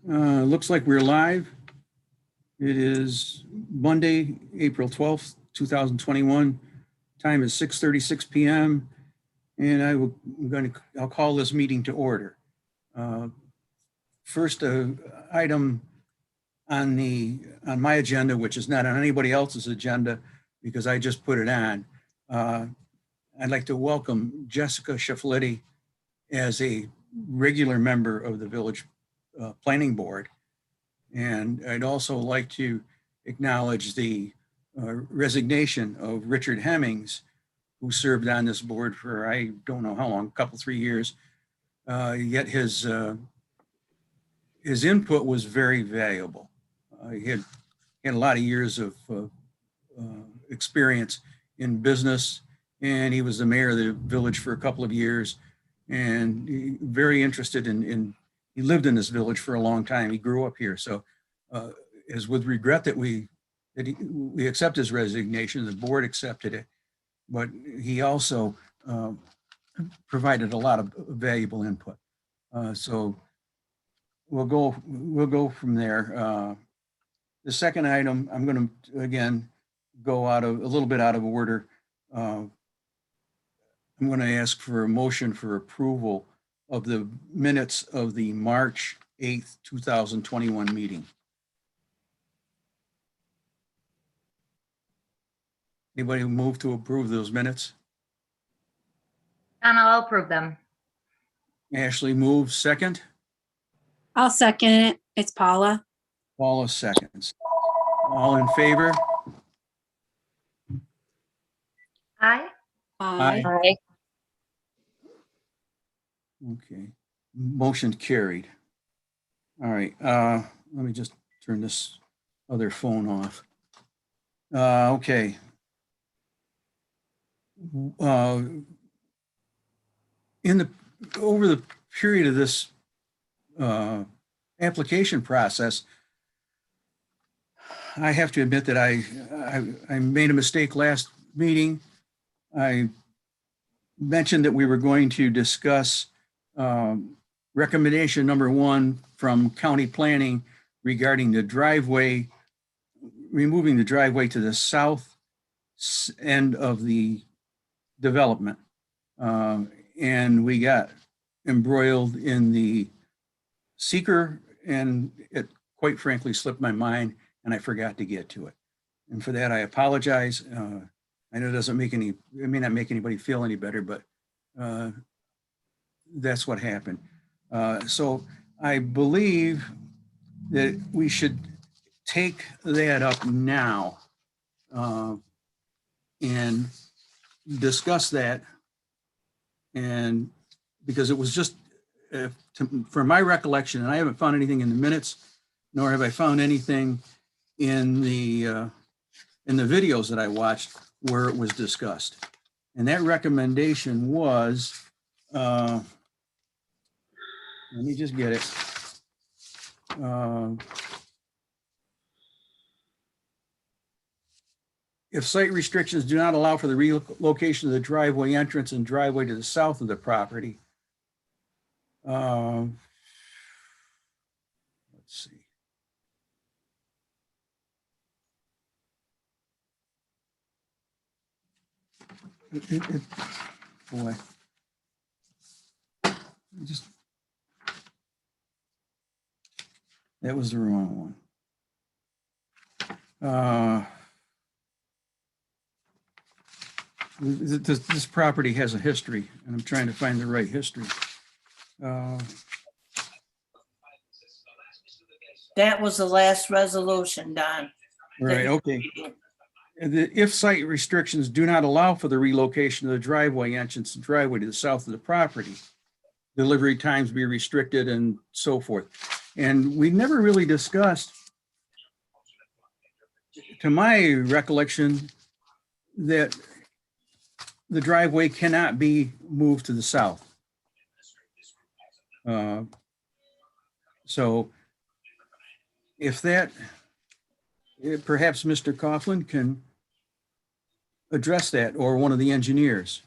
Looks like we're live. It is Monday, April 12th, 2021. Time is 6:36 p.m. And I'll call this meeting to order. First item on my agenda, which is not on anybody else's agenda because I just put it on. I'd like to welcome Jessica Schiafletti as a regular member of the Village Planning Board. And I'd also like to acknowledge the resignation of Richard Hemmings, who served on this board for, I don't know how long, a couple, 3 years. Yet his input was very valuable. He had a lot of years of experience in business, and he was the mayor of the village for a couple of years, and very interested in he lived in this village for a long time. He grew up here. So it is with regret that we accept his resignation. The board accepted it, but he also provided a lot of valuable input. So we'll go from there. The second item, I'm going to again go a little bit out of order. I'm going to ask for a motion for approval of the minutes of the March 8th, 2021 meeting. Anybody move to approve those minutes? And I'll approve them. Ashley moves. Second. I'll second it. It's Paula. Paula seconds. All in favor? Aye. Aye. Aye. Okay, motion carried. All right, let me just turn this other phone off. Okay. Over the period of this application process, I have to admit that I made a mistake last meeting. I mentioned that we were going to discuss recommendation number 1 from county planning regarding the driveway, removing the driveway to the south end of the development. And we got embroiled in the seeker, and it quite frankly slipped my mind and I forgot to get to it. And for that, I apologize. I know it may not make anybody feel any better, but that's what happened. So I believe that we should take that up now and discuss that. And because it was just, from my recollection, and I haven't found anything in the minutes, nor have I found anything in the videos that I watched where it was discussed. And that recommendation was, let me just get it. If site restrictions do not allow for the relocation of the driveway entrance and driveway to the south of the property. Let's see. Boy. That was the wrong one. This property has a history, and I'm trying to find the right history. That was the last resolution, Don. Right, okay. If site restrictions do not allow for the relocation of the driveway entrance and driveway to the south of the property, delivery times be restricted and so forth. And we never really discussed, to my recollection, that the driveway cannot be moved to the south. So if that, perhaps Mr. Coughlin can address that, or one of the engineers.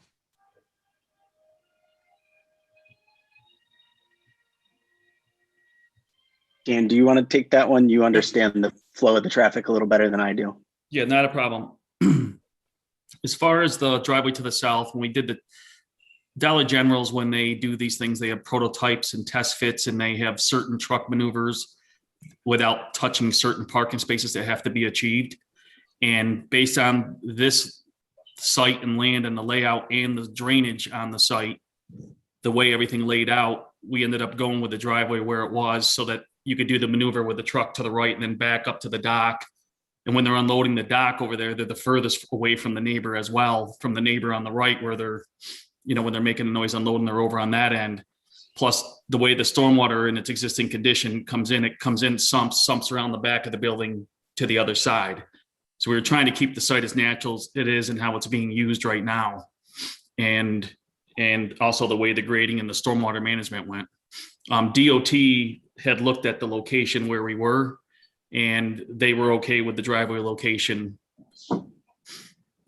Dan, do you want to take that one? You understand the flow of the traffic a little better than I do. Yeah, not a problem. As far as the driveway to the south, when we did the Dollar Generals, when they do these things, they have prototypes and test fits, and they have certain truck maneuvers without touching certain parking spaces that have to be achieved. And based on this site and land and the layout and the drainage on the site, the way everything laid out, we ended up going with the driveway where it was so that you could do the maneuver with the truck to the right and then back up to the dock. And when they're unloading the dock over there, they're the furthest away from the neighbor as well, from the neighbor on the right where they're, when they're making a noise unloading, they're over on that end. Plus the way the stormwater in its existing condition comes in, sumps around the back of the building to the other side. So we were trying to keep the site as natural as it is and how it's being used right now. And also the way the grading and the stormwater management went. DOT had looked at the location where we were, and they were okay with the driveway location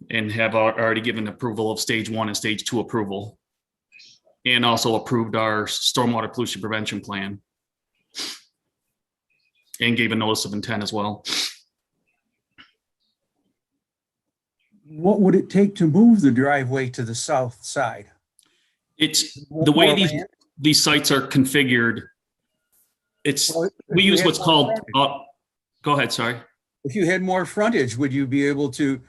and have already given approval of stage 1 and stage 2 approval, and also approved our stormwater pollution prevention plan and gave a notice of intent as well. What would it take to move the driveway to the south side? It's the way More land? these sites are configured. Well, We if you use had what's more called, frontage- go ahead, sorry. If you had more frontage, would you be able to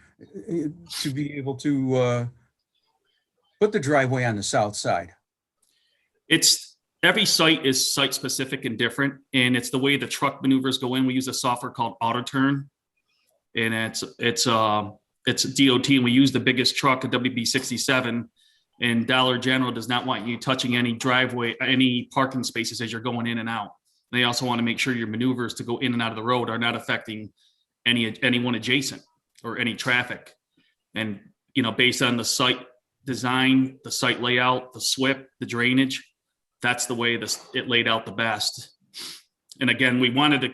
put the driveway on the south side? Every site is site specific and different, and it's the way the truck maneuvers go in. We use a software called AutoTurn, and it's DOT, and we use the biggest truck, a WB67, and Dollar General does not want you touching any driveway, any parking spaces as you're going in and out. They also want to make sure your maneuvers to go in and out of the road are not affecting anyone adjacent or any traffic. And, based on the site design, the site layout, the SWIP, the drainage, that's the way it laid out the best. And again, they wanted to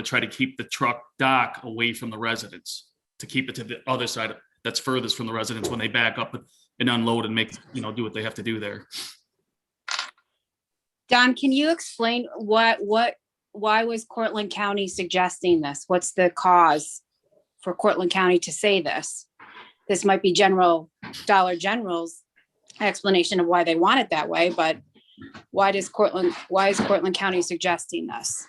try to keep the truck dock away from the residents, to keep it to the other side that's furthest from the residents when they back up and unload and make, do what they have to do there. Don, can you explain why was Cortland County suggesting this? What's the cause for Cortland County to say this? This might be Dollar General's explanation of why they want it that way, but why is Cortland County suggesting this?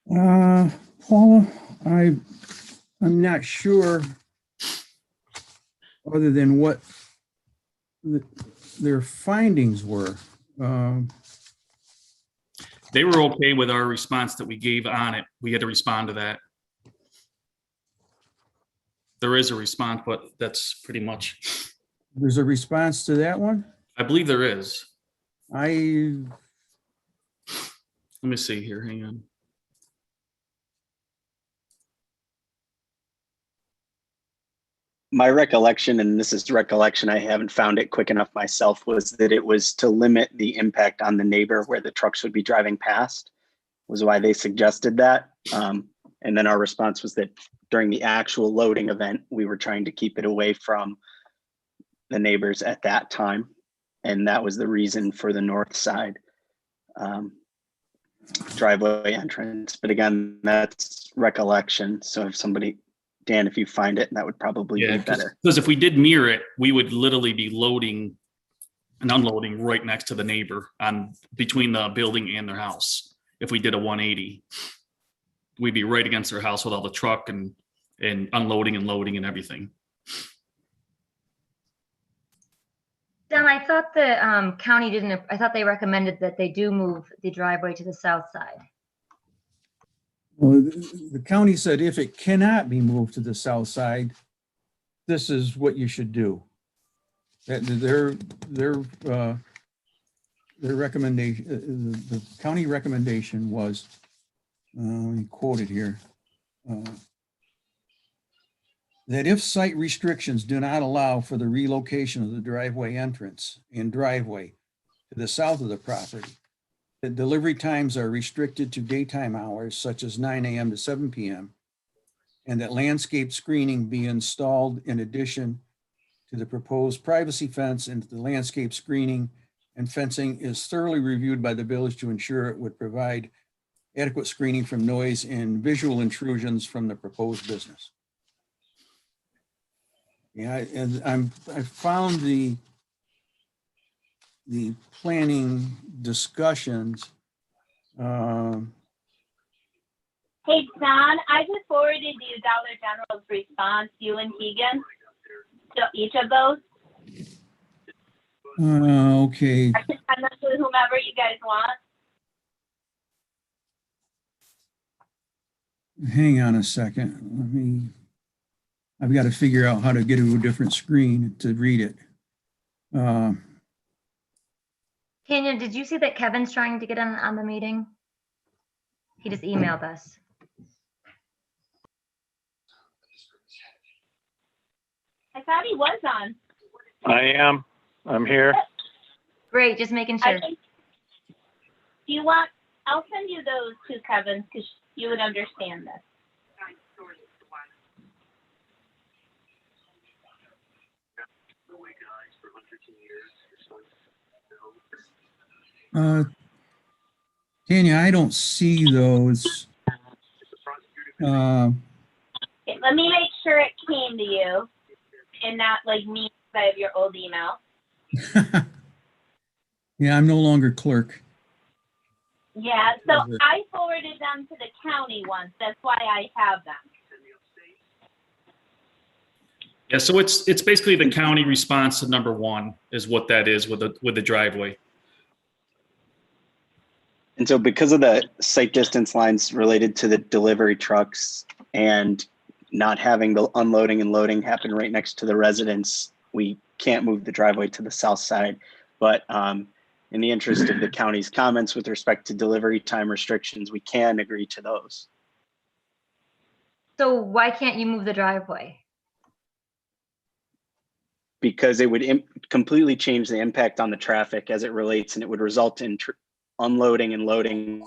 Paula, I'm not sure, other than what their findings were. They were okay with our response that we gave on it. We had to respond to that. There is a response, but that's pretty much. There's a response to that one? I believe there is. I Let me see here, hang on. My recollection, and this is recollection, I haven't found it quick enough myself, was that it was to limit the impact on the neighbor where the trucks would be driving past, was why they suggested that. And then our response was that during the actual loading event, we were trying to keep it away from the neighbors at that time. And that was the reason for the north side driveway entrance. But again, that's recollection. So if somebody, Dan, if you find it, that would probably be better. Because if we did mirror it, we would literally be loading and unloading right next to the neighbor between the building and their house. If we did a 180, we'd be right against their house with all the truck and unloading and loading and everything. Don, I thought the county didn't, I thought they recommended that they do move the driveway to the south side. Well, the county said if it cannot be moved to the south side, this is what you should do. That their recommendation, the county recommendation was, let me quote it here, that if site restrictions do not allow for the relocation of the driveway entrance and driveway to the south of the property, that delivery times are restricted to daytime hours such as 9 a.m. to 7 p.m. and that landscape screening be installed in addition to the proposed privacy fence, and the landscape screening and fencing is thoroughly reviewed by the village to ensure it would provide adequate screening from noise and visual intrusions from the proposed business. Yeah, and I found the planning discussions. Hey, Don, I just forwarded you Dollar General's response, you and Keegan, to each of those. Okay, I can send them to whomever you guys want. hang on a second. I've got to figure out how to get to a different screen to read it. Tanya, did you see that Kevin's trying to get on the meeting? He just emailed us. I thought he was on. I am. I'm here. Great, just making I sure. think, do you want, I'll send you those two, Kevin, because you would understand this. Tanya, I don't see those. Okay, let me make sure it came to you and not like me, because I have your old email. Yeah, I'm no longer clerk. Yeah, so I forwarded them to the county once. That's why I have them. Yeah, so it's basically the county response to number 1 is what that is with the driveway. And so because of the site distance lines related to the delivery trucks and not having the unloading and loading happen right next to the residence, we can't move the driveway to the south side. But in the interest of the county's comments with respect to delivery time restrictions, we can agree to those. So why can't you move the driveway? Because it would completely change the impact on the traffic as it relates, and it would result in unloading and loading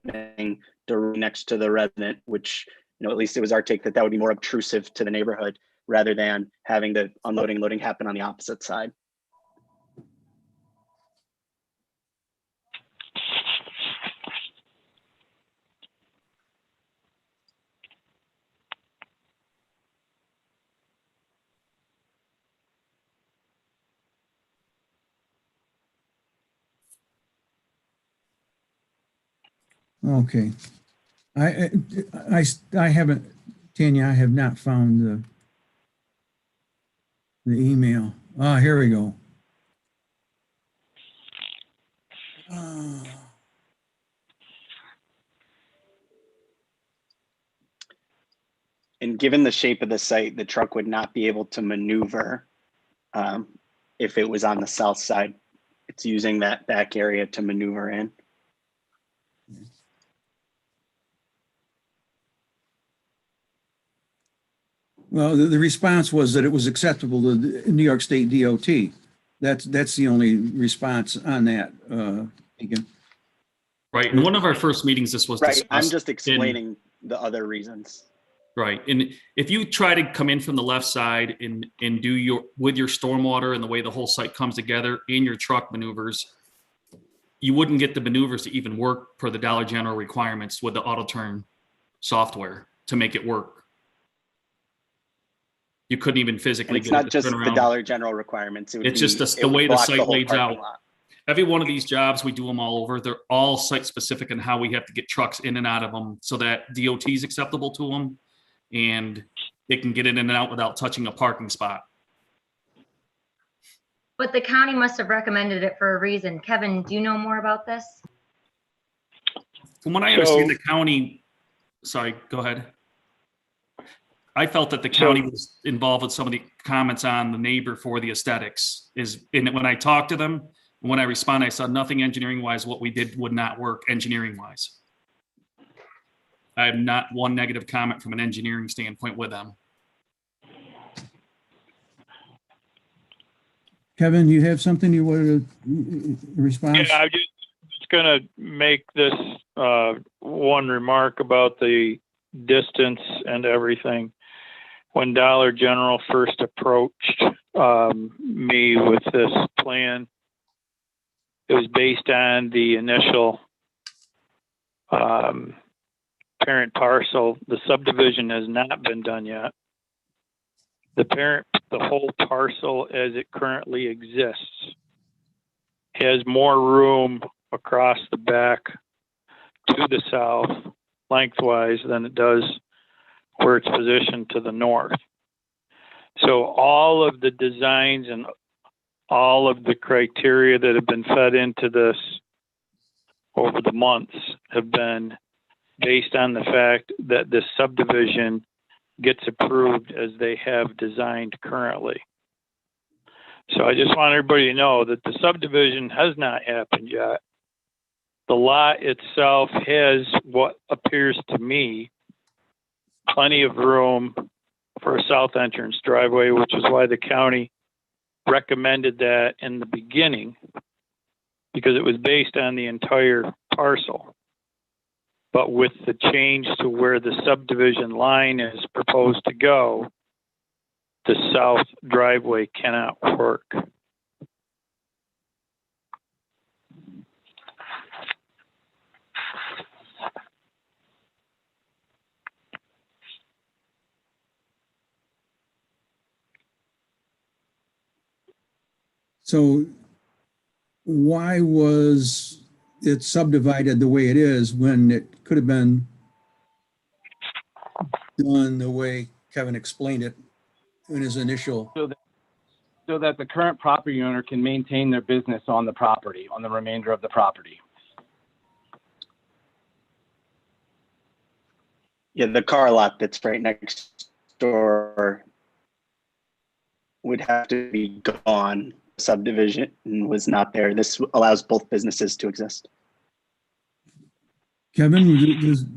happening directly next to the resident, which, at least it was our take that would be more obtrusive to the neighborhood rather than having the unloading and loading happen on the opposite side. Okay. I haven't, Tanya, I have not found the email. Here we go. And given the shape of the site, the truck would not be able to maneuver if it was on the south side. It's using that back area to maneuver in. Well, the response was that it was acceptable to the New York State DOT. That's the only response on that, Megan. Right. In one of our first meetings, this was Right. discussed. I'm just explaining the other reasons. Right. And if you try to come in from the left side and do with your stormwater and the way the whole site comes together in your truck maneuvers, you wouldn't get the maneuvers to even work per the Dollar General requirements with the auto turn software to make it work. You couldn't even physically And it's get it not to just turn the around. Dollar General requirements. It's just it the would way the block site whole lays parking out. lot. Every one of these jobs, we do them all over. They're all site specific and how we have to get trucks in and out of them so that DOT is acceptable to them and they can get in and out without touching a parking spot. But the county must have recommended it for a reason. Kevin, do you know more about this? From what I understand, the county, sorry, go ahead. I felt that the county was involved with some of the comments on the neighbor for the aesthetics. And when I talked to them, when I responded, I saw nothing engineering wise, what we did would not work engineering wise. I have not one negative comment from an engineering standpoint with them. Kevin, you have something you wanted to respond? Yeah, I'm just going to make this one remark about the distance and everything. When Dollar General first approached me with this plan. It was based on the initial parent parcel. The subdivision has not been done yet. The whole parcel as it currently exists has more room across the back to the south lengthwise than it does where it's positioned to the north. So all of the designs and all of the criteria that have been fed into this over the months have been based on the fact that this subdivision gets approved as they have designed currently. So I just want everybody to know that the subdivision has not happened yet. The lot itself has what appears to me plenty of room for a south entrance driveway, which is why the county recommended that in the beginning, because it was based on the entire parcel. But with the change to where the subdivision line is proposed to go, the south driveway cannot work. So why was it subdivided the way it is when it could have been done the way Kevin explained it in his initial? So that the current property owner can maintain their business on the property, on the remainder of the property. Yeah, the car lot that's right next door would have to be gone. Subdivision was not there. This allows both businesses to exist. Kevin,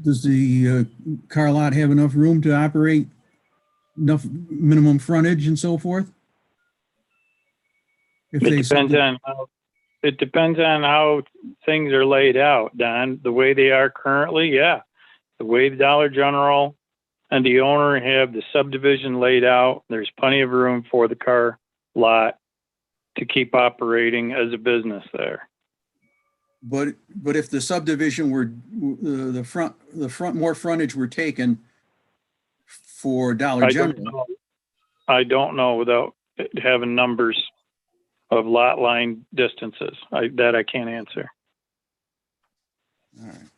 does the car lot have enough room to operate, enough minimum frontage and so forth? If they It depends on how things are laid out, Don. The way they are currently, yeah. The way the Dollar General and the owner have the subdivision laid out, there's plenty of room for the car lot to keep operating as a business there. But if the subdivision were the front more frontage were taken for Dollar General. I don't know without having numbers of lot line distances. That I can't answer. All right.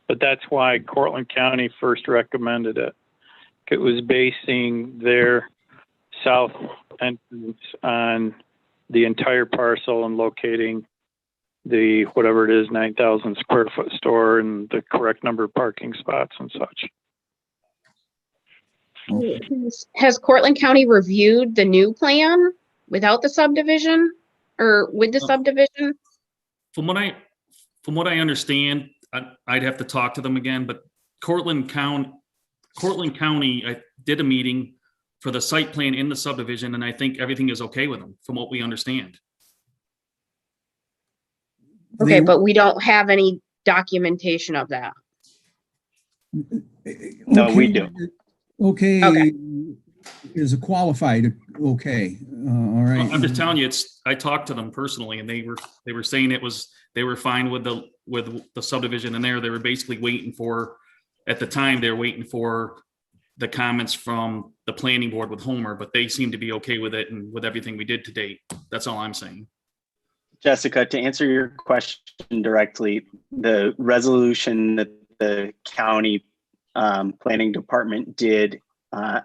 But that's why Cortland County first recommended it. It was basing their south entrance on the entire parcel and locating the, whatever it is, 9,000 square foot store and the correct number of parking spots and such. Has Cortland County reviewed the new plan without the subdivision or with the subdivision? From what I understand, I'd have to talk to them again, but Cortland County, I did a meeting for the site plan in the subdivision, and I think everything is okay with them from what we understand. Okay, but we don't have any documentation of that. No, we do. Okay. Is a qualified okay. All right. I'm just telling you, I talked to them personally, and they were saying they were fine with the subdivision in there. They were basically waiting for, at the time, they were waiting for the comments from the planning board with Homer, but they seem to be okay with it and with everything we did to date. That's all I'm saying. Jessica, to answer your question directly, the resolution that the county planning department did,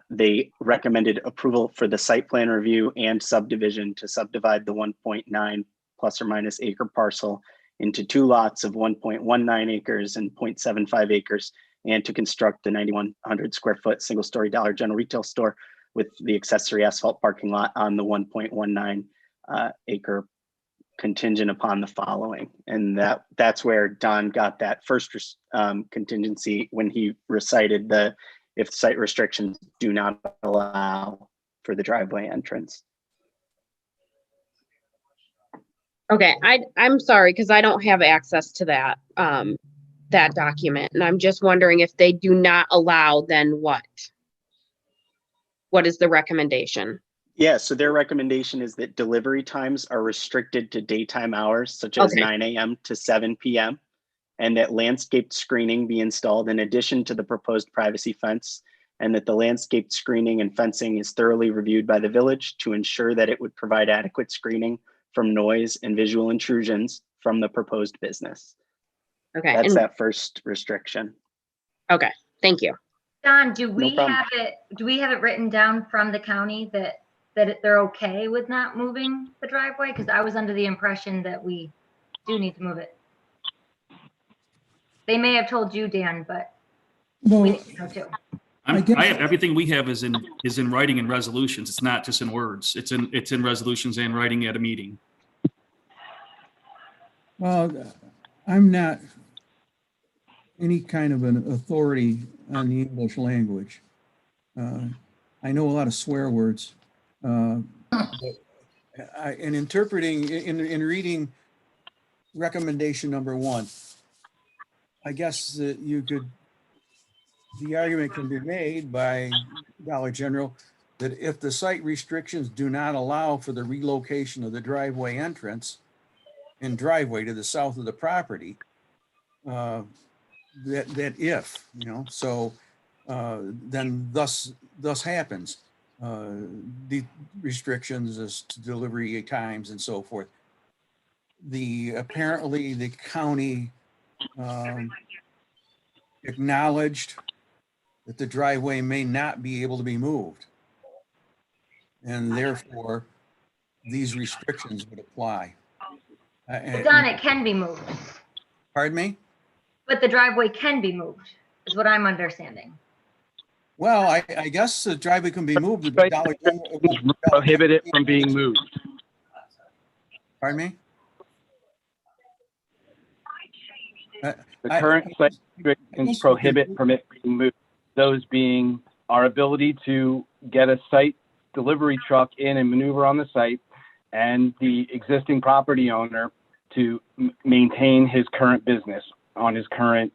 they recommended approval for the site plan review and subdivision to subdivide the 1.9 plus or minus acre parcel into two lots of 1.19 acres and 0.75 acres, and to construct the 9,100 square foot single story Dollar General retail store with the accessory asphalt parking lot on the 1.19 acre, contingent upon the following. And that's where Don got that first contingency when he recited the, if site restrictions do not allow for the driveway entrance. Okay, I'm sorry, because I don't have access to that, that document. And I'm just wondering if they do not allow, then what? what is the recommendation? Yeah, so their recommendation is that delivery times are restricted to daytime hours, such as Okay. 9 a.m. to 7 p.m., and that landscaped screening be installed in addition to the proposed privacy fence, and that the landscaped screening and fencing is thoroughly reviewed by the village to ensure that it would provide adequate screening from noise and visual intrusions from the proposed business. Okay, That's and, that first restriction. okay, thank you. Don, do we problem. have it written down from the county that they're okay with not moving the driveway? Because I was under the impression that we do need to move it. They may have told you, Dan, but we Well, need to know too. I guess- I have, everything we have is in writing and resolutions. It's not just in words. It's in resolutions and writing at a meeting. well, I'm not any kind of an authority on the English language. I know a lot of swear words. In interpreting, in reading recommendation number 1, I guess that the argument can be made by Dollar General that if the site restrictions do not allow for the relocation of the driveway entrance and driveway to the south of the property, then thus happens. The restrictions as to delivery times and so forth. Apparently the county acknowledged that the driveway may not be able to be moved. And therefore, these restrictions would apply. But Don, it can be moved, Pardon me? but the driveway can be moved, is what I'm understanding. Well, I guess the driveway can be moved. But Dollar General, Prohibit it from being moved. pardon me? The current site restrictions prohibit permit being moved. Those being our ability to get a site delivery truck in and maneuver on the site, and the existing property owner to maintain his current business on his current,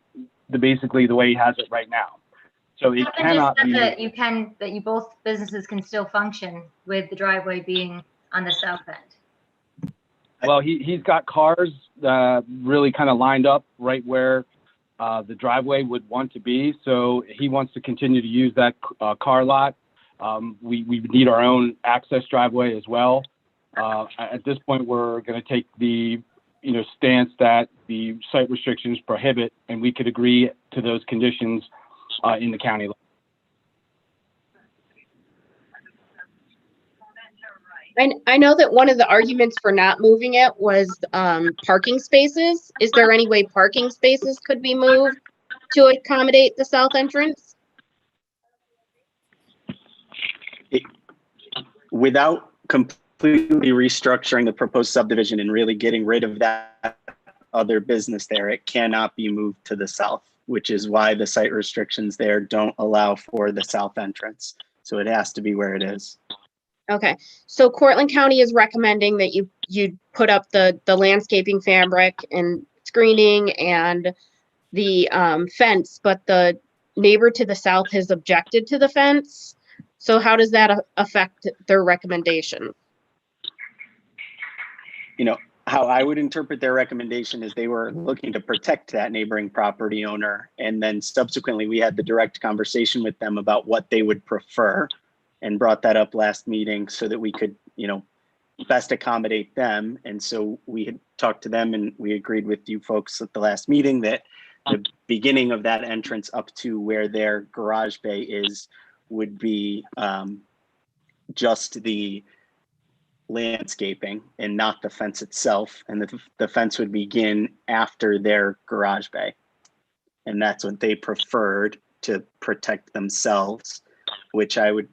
basically the way he has it right now. So it cannot be. That you both businesses can still function with the driveway being on the south end. Well, he's got cars really kind of lined up right where the driveway would want to be. So he wants to continue to use that car lot. We need our own access driveway as well. At this point, we're going to take the stance that the site restrictions prohibit, and we could agree to those conditions in the county. I know that one of the arguments for not moving it was parking spaces. Is there any way parking spaces could be moved to accommodate the south entrance? Without completely restructuring the proposed subdivision and really getting rid of that other business there, it cannot be moved to the south, which is why the site restrictions there don't allow for the south entrance. So it has to be where it is. Okay, so Cortland County is recommending that you put up the landscaping fabric and screening and the fence, but the neighbor to the south has objected to the fence. So how does that affect their recommendation? How I would interpret their recommendation is they were looking to protect that neighboring property owner. And then subsequently, we had the direct conversation with them about what they would prefer and brought that up last meeting so that we could, best accommodate them. And so we had talked to them and we agreed with you folks at the last meeting that the beginning of that entrance up to where their garage bay is would be just the landscaping and not the fence itself, and the fence would begin after their garage bay, and that's what they preferred to protect themselves, which I would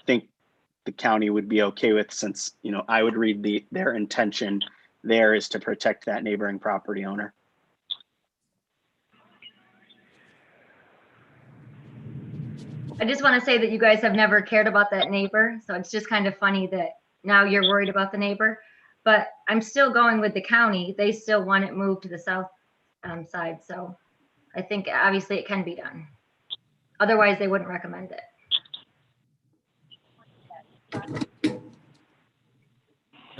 think the county would be okay with, since I would read their intention there is to protect that neighboring property owner. I just want to say that you guys have never cared about that neighbor, so it's just kind of funny that now you're worried about the neighbor. But I'm still going with the county. They still want it moved to the south side, so I think obviously it can be done. Otherwise, they wouldn't recommend it.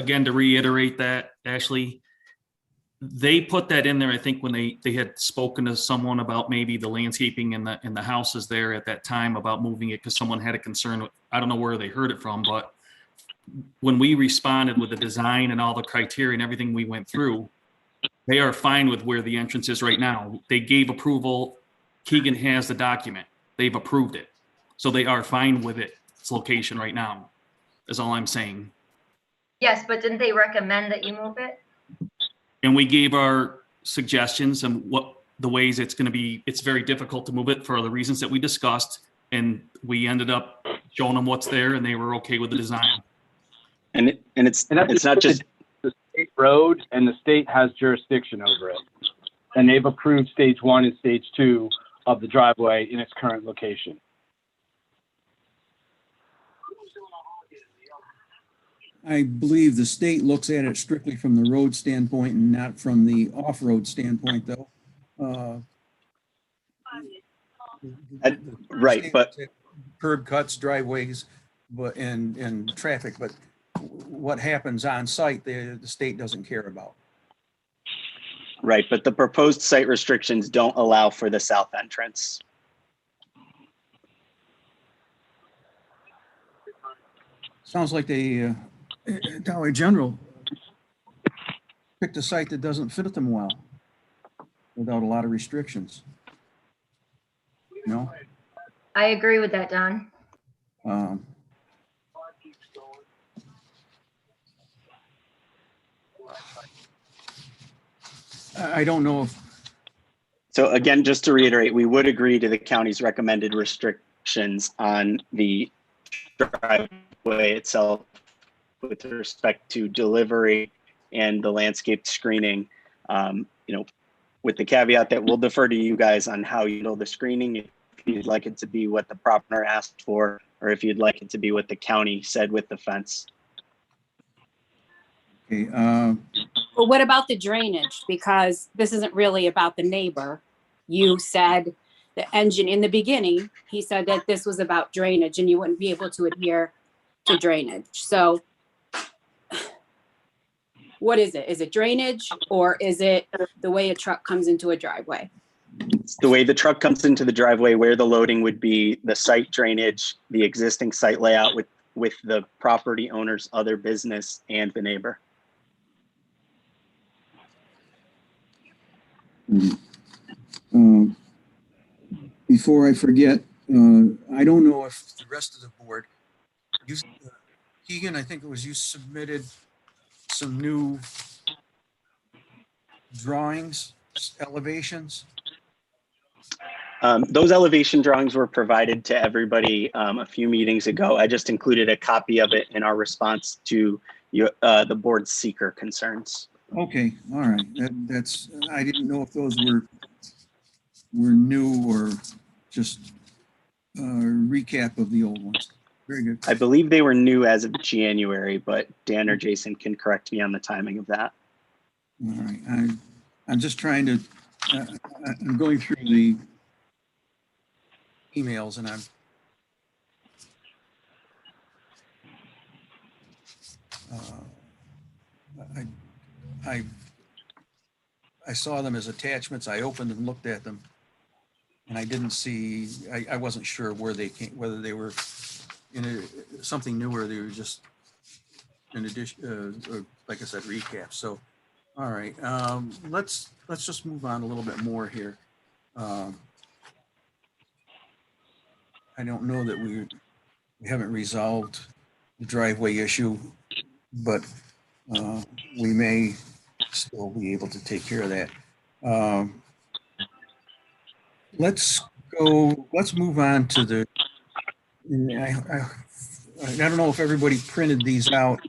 again, to reiterate that, Ashley, they put that in there, I think, when they had spoken to someone about maybe the landscaping and the houses there at that time about moving it because someone had a concern with, I don't know where they heard it from, but when we responded with the design and all the criteria and everything we went through, they are fine with where the entrance is right now. They gave approval. Keegan has the document. They've approved it. So they are fine with its location right now, is all I'm saying. Yes, but didn't they recommend that you move it? And we gave our suggestions and what the ways it's going to be. It's very difficult to move it for the reasons that we discussed. And we ended up showing them what's there and they were okay with the design. And it's not just the state road, and the state has jurisdiction over it. And they've approved stage 1 and stage 2 of the driveway in its current location. I believe the state looks at it strictly from the road standpoint and not from the off-road standpoint, though. Right, State but looks at curb cuts, driveways, but and traffic, but what happens on site, the state doesn't care about. right, but the proposed site restrictions don't allow for the south entrance. Sounds like they, Dollar General picked a site that doesn't fit them well without a lot of restrictions. No? I agree with that, Don. I don't know if, So again, just to reiterate, we would agree to the county's recommended restrictions on the driveway itself with respect to delivery and the landscape screening, with the caveat that we'll defer to you guys on how you handle the screening. If you'd like it to be what the property asked for, or if you'd like it to be what the county said with the fence. okay, But what about the drainage? Because this isn't really about the neighbor. You said the engine in the beginning, he said that this was about drainage and you wouldn't be able to adhere to drainage. So what is it? Is it drainage or is it the way a truck comes into a driveway? It's the way the truck comes into the driveway, where the loading would be, the site drainage, the existing site layout with the property owner's other business and the neighbor. before I forget, I don't know if the rest of the board, you, Keegan, I think it was you submitted some new drawings, elevations. Those elevation drawings were provided to everybody a few meetings ago. I just included a copy of it in our response to the board's seeker concerns. Okay, all right. That's, I didn't know if those were new or just a recap of the old ones. Very good. I believe they were new as of January, but Dan or Jason can correct me on the timing of that. All right, I'm just trying to, I'm going through the emails and I saw them as attachments. I opened and looked at them and I didn't see, I wasn't sure where they came, whether they were in something new or they were just in addition, or like I said, recap. So, all right, let's just move on a little bit more here. I don't know that we haven't resolved the driveway issue, but we may still be able to take care of that. Let's move on to the, I don't know if everybody printed these out,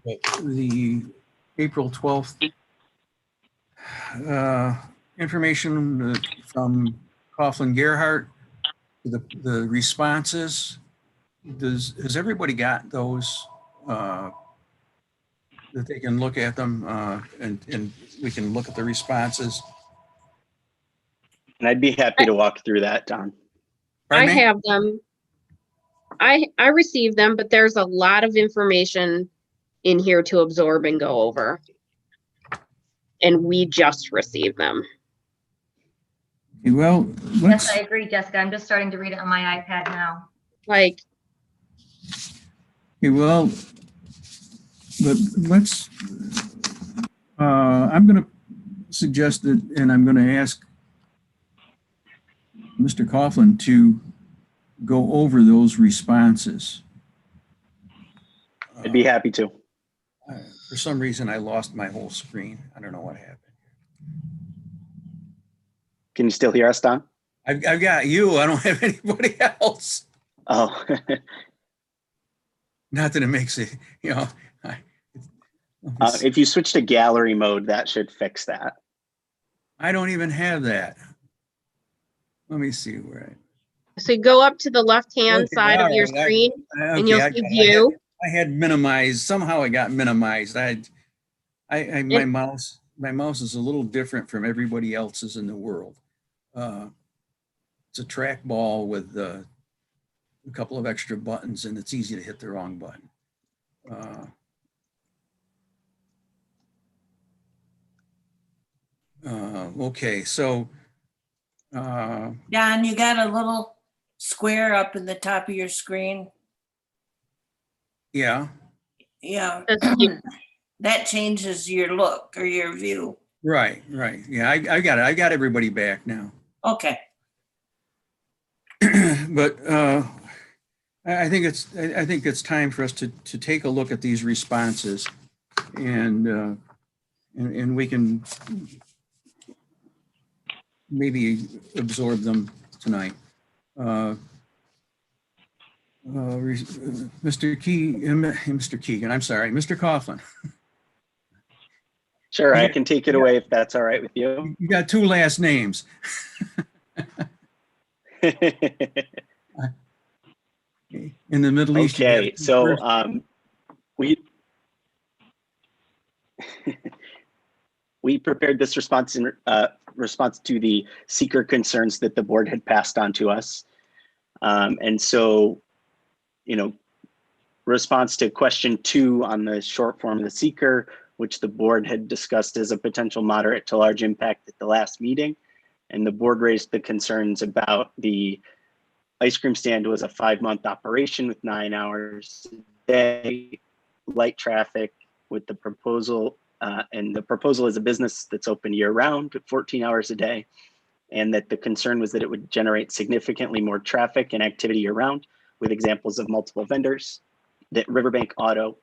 but the April 12th information from Coughlin Gerhardt, the responses. Has everybody got those that they can look at them and we can look at the responses? And I'd be happy to walk through that, Don. I Pardon me? have them. I received them, but there's a lot of information in here to absorb and go over. And we just received them. Okay, well, let's, Yes, I agree, Jessica. I'm just starting to read it on my iPad now. Like, okay, well, but let's, I'm going to suggest that, and I'm going to ask Mr. Coughlin to go over those responses. I'd be happy to. For some reason, I lost my whole screen. I don't know what happened. Can you still hear us, Don? I've got you. I don't have anybody else. Oh, Not that it makes it, you know. if you switch to gallery mode, that should fix that. I don't even have that. Let me see where so you go up to the left-hand Okay, side of your all right, screen and okay, you'll I see got it. view. I had minimized. Somehow it got minimized. My mouse is a little different from everybody else's in the world. It's a trackball with a couple of extra buttons, and it's easy to hit the wrong button. Okay, so Don, you got a little square up in the top of your screen. yeah, Yeah, That's you. that changes your look or your view. right. Yeah, I got it. I got everybody back now. Okay. But I think it's time for us to take a look at these responses, and we can maybe absorb them tonight. Mr. Keegan, I'm sorry, Mr. Coughlin. Sure, I can take it away if that's all right with you. You got two last names. In the Middle East. Okay, so we we prepared this response in response to the seeker concerns that the board had passed on to us. And so, you know, response to question 2 on the short form of the seeker, which the board had discussed as a potential moderate to large impact at the last meeting. And the board raised the concerns about the ice cream stand was a 5-month operation with 9 hours a day, light traffic with the proposal. And the proposal is a business that's open year round, 14 hours a day. And that the concern was that it would generate significantly more traffic and activity year round, with examples of multiple vendors. That Riverbank Auto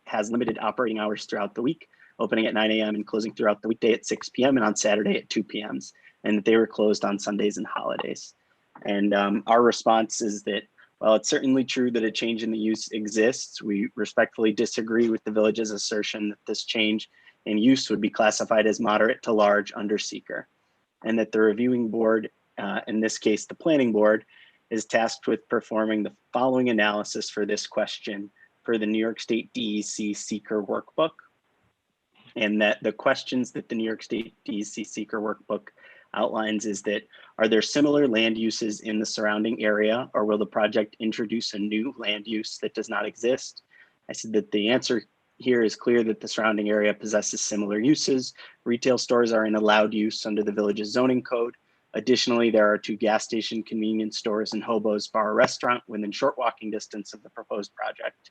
has limited operating hours throughout the week, opening at 9 a.m. and closing throughout the weekday at 6 p.m. and on Saturday at 2 p.m. And that they were closed on Sundays and holidays. And our response is that, while it's certainly true that a change in the use exists, we respectfully disagree with the village's assertion that this change in use would be classified as moderate to large under seeker. And that the reviewing board, in this case, the planning board, is tasked with performing the following analysis for this question per the New York State DEC seeker workbook. And that the questions that the New York State DEC seeker workbook outlines is that, are there similar land uses in the surrounding area, or will the project introduce a new land use that does not exist? I said that the answer here is clear that the surrounding area possesses similar uses. Retail stores are in allowed use under the village's zoning code. Additionally, there are 2 gas station convenience stores and Hobo's Bar Restaurant within short walking distance of the proposed project.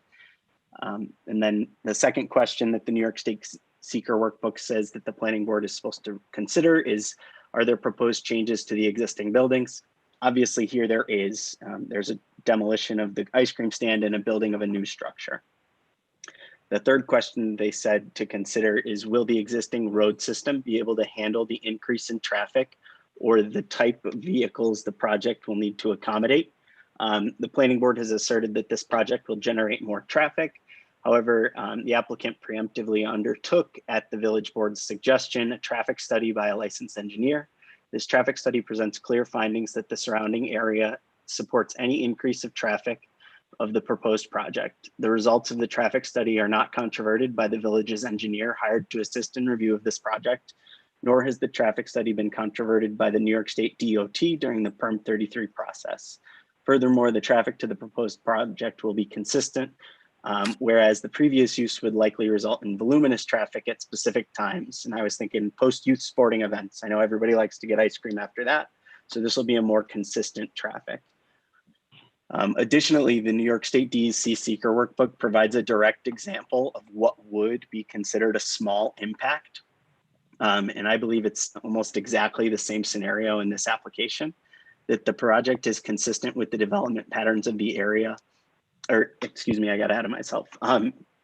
And then the second question that the New York State seeker workbook says that the planning board is supposed to consider is, are there proposed changes to the existing buildings? Obviously here there is. There's a demolition of the ice cream stand and a building of a new structure. The third question they said to consider is, will the existing road system be able to handle the increase in traffic or the type of vehicles the project will need to accommodate? The planning board has asserted that this project will generate more traffic. However, the applicant preemptively undertook, at the village board's suggestion, a traffic study by a licensed engineer. This traffic study presents clear findings that the surrounding area supports any increase of traffic of the proposed project. The results of the traffic study are not controverted by the village's engineer hired to assist in review of this project, nor has the traffic study been controverted by the New York State DOT during the Perm 33 process. Furthermore, the traffic to the proposed project will be consistent whereas the previous use would likely result in voluminous traffic at specific times. And I was thinking post-youth sporting events. I know everybody likes to get ice cream after that, so this will be a more consistent traffic. Additionally, the New York State DEC Seeker Workbook provides a direct example of what would be considered a small impact. And I believe it's almost exactly the same scenario in this application, that the project is consistent with the development patterns of the area, or excuse me, I got ahead of myself.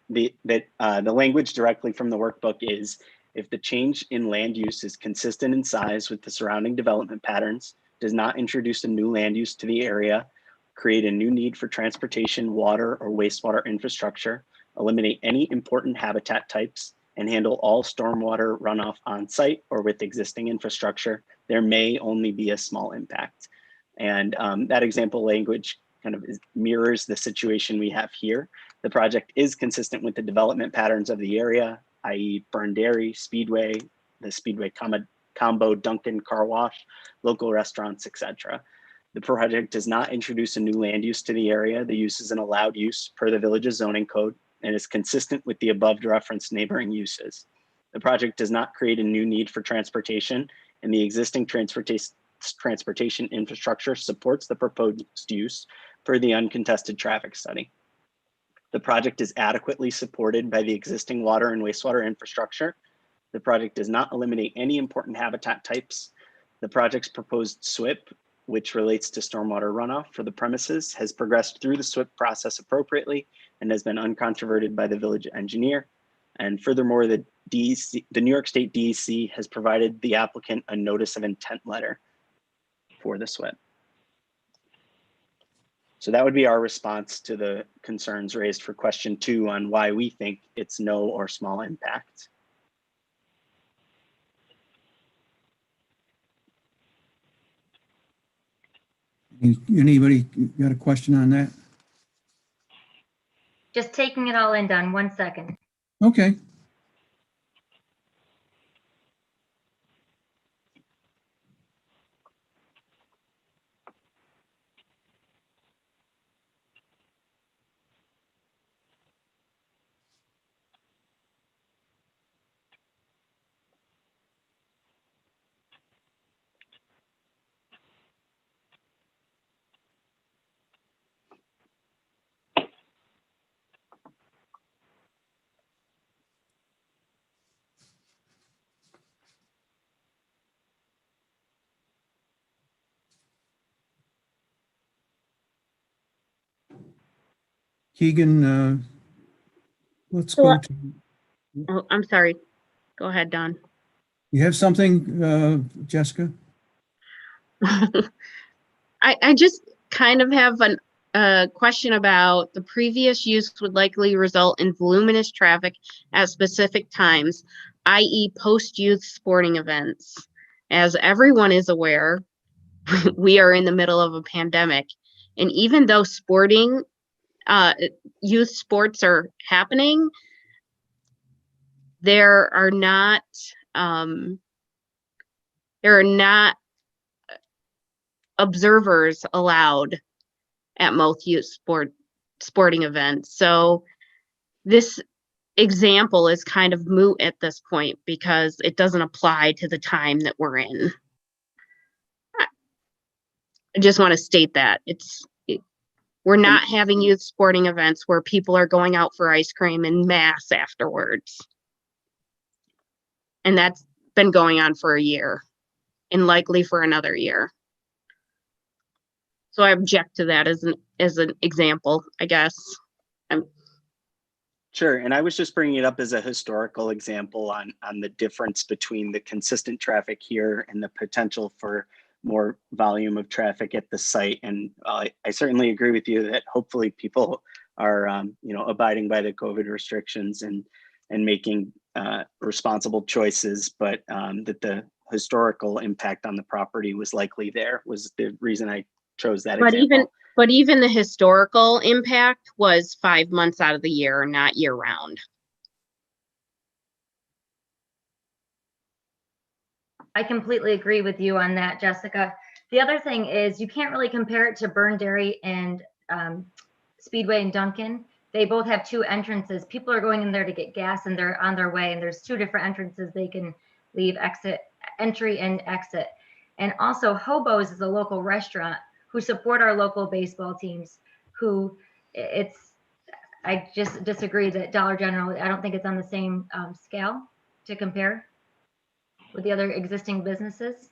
The language directly from the workbook is, if the change in land use is consistent in size with the surrounding development patterns, does not introduce a new land use to the area, create a new need for transportation, water, or wastewater infrastructure, eliminate any important habitat types, and handle all stormwater runoff on site or with existing infrastructure, there may only be a small impact. And that example language kind of mirrors the situation we have here. The project is consistent with the development patterns of the area, i.e. Burn Dairy, Speedway, the Speedway Combo, Dunkin' Car Wash, local restaurants, etc. The project does not introduce a new land use to the area. The use is an allowed use per the village's zoning code and is consistent with the above referenced neighboring uses. The project does not create a new need for transportation, and the existing transportation infrastructure supports the proposed use per the uncontested traffic study. The project is adequately supported by the existing water and wastewater infrastructure. The project does not eliminate any important habitat types. The project's proposed SWIP, which relates to stormwater runoff for the premises, has progressed through the SWIP process appropriately and has been uncontroverted by the village engineer. And furthermore, the New York State DEC has provided the applicant a notice of intent letter for the SWIP. So that would be our response to the concerns raised for question 2 on why we think it's no or small impact. Anybody got a question on that? Just taking it all in, Don, 1 second. Okay. Keegan, let's go to, Oh, I'm sorry. Go ahead, Don. you have something, Jessica? I just kind of have a question about the previous use would likely result in voluminous traffic at specific times, i.e. post-youth sporting events. As everyone is aware, we are in the middle of a pandemic. And even though youth sports are happening, there are not observers allowed at most youth sporting events. So this example is kind of moot at this point because it doesn't apply to the time that we're in. I just want to state that we're not having youth sporting events where people are going out for ice cream en masse afterwards. And that's been going on for a year and likely for another year. So I object to that as an example, I guess. Sure, and I was just bringing it up as a historical example on the difference between the consistent traffic here and the potential for more volume of traffic at the site. And I certainly agree with you that hopefully people are abiding by the COVID restrictions and making responsible choices, but that the historical impact on the property was likely there was the reason I chose that example. But even the historical impact was 5 months out of the year, not year round. I completely agree with you on that, Jessica. The other thing is you can't really compare it to Burn Dairy and Speedway and Dunkin' they both have two entrances. People are going in there to get gas and they're on their way, and there's two different entrances they can leave, entry and exit. And also Hobo's is a local restaurant who support our local baseball teams, who I just disagree that Dollar General, I don't think it's on the same scale to compare with the other existing businesses.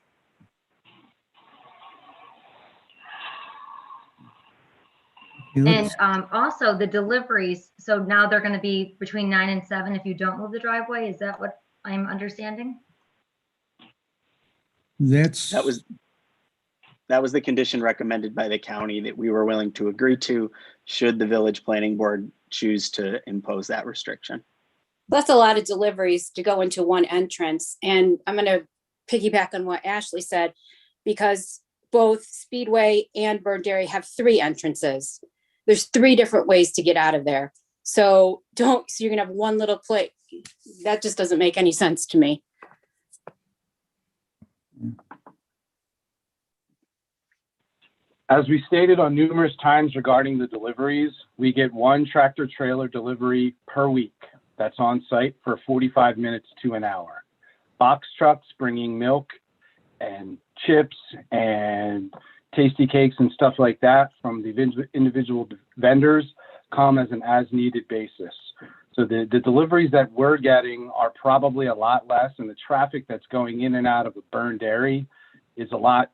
And also the deliveries, so now they're going to be between 9 and 7 if you don't move the driveway. Is that what I'm understanding? That was the condition recommended by the county that we were willing to agree to should the village planning board choose to impose that restriction. That's a lot of deliveries to go into one entrance. And I'm going to piggyback on what Ashley said, because both Speedway and Bird Dairy have 3 entrances. There's 3 different ways to get out of there. So you're gonna have one little place. That just doesn't make any sense to me. As we stated on numerous times regarding the deliveries, we get 1 tractor trailer delivery per week that's on site for 45 minutes to an hour. Box trucks bringing milk and chips and tasty cakes and stuff like that from the individual vendors come as an as-needed basis. So the deliveries that we're getting are probably a lot less, and the traffic that's going in and out of the Burn Dairy is a lot,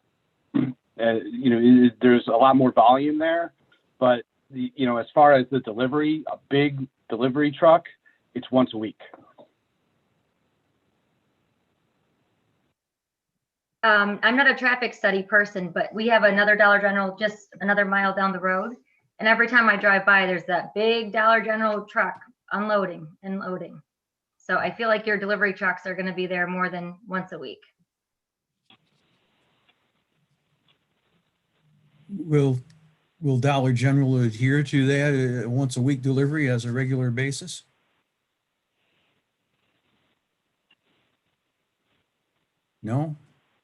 there's a lot more volume there. But, as far as the delivery, a big delivery truck, it's once a week. I'm not a traffic study person, but we have another Dollar General just another mile down the road. And every time I drive by, there's that big Dollar General truck unloading and loading. So I feel like your delivery trucks are going to be there more than once a week. Will Dollar General adhere to that once a week delivery as a regular basis? No,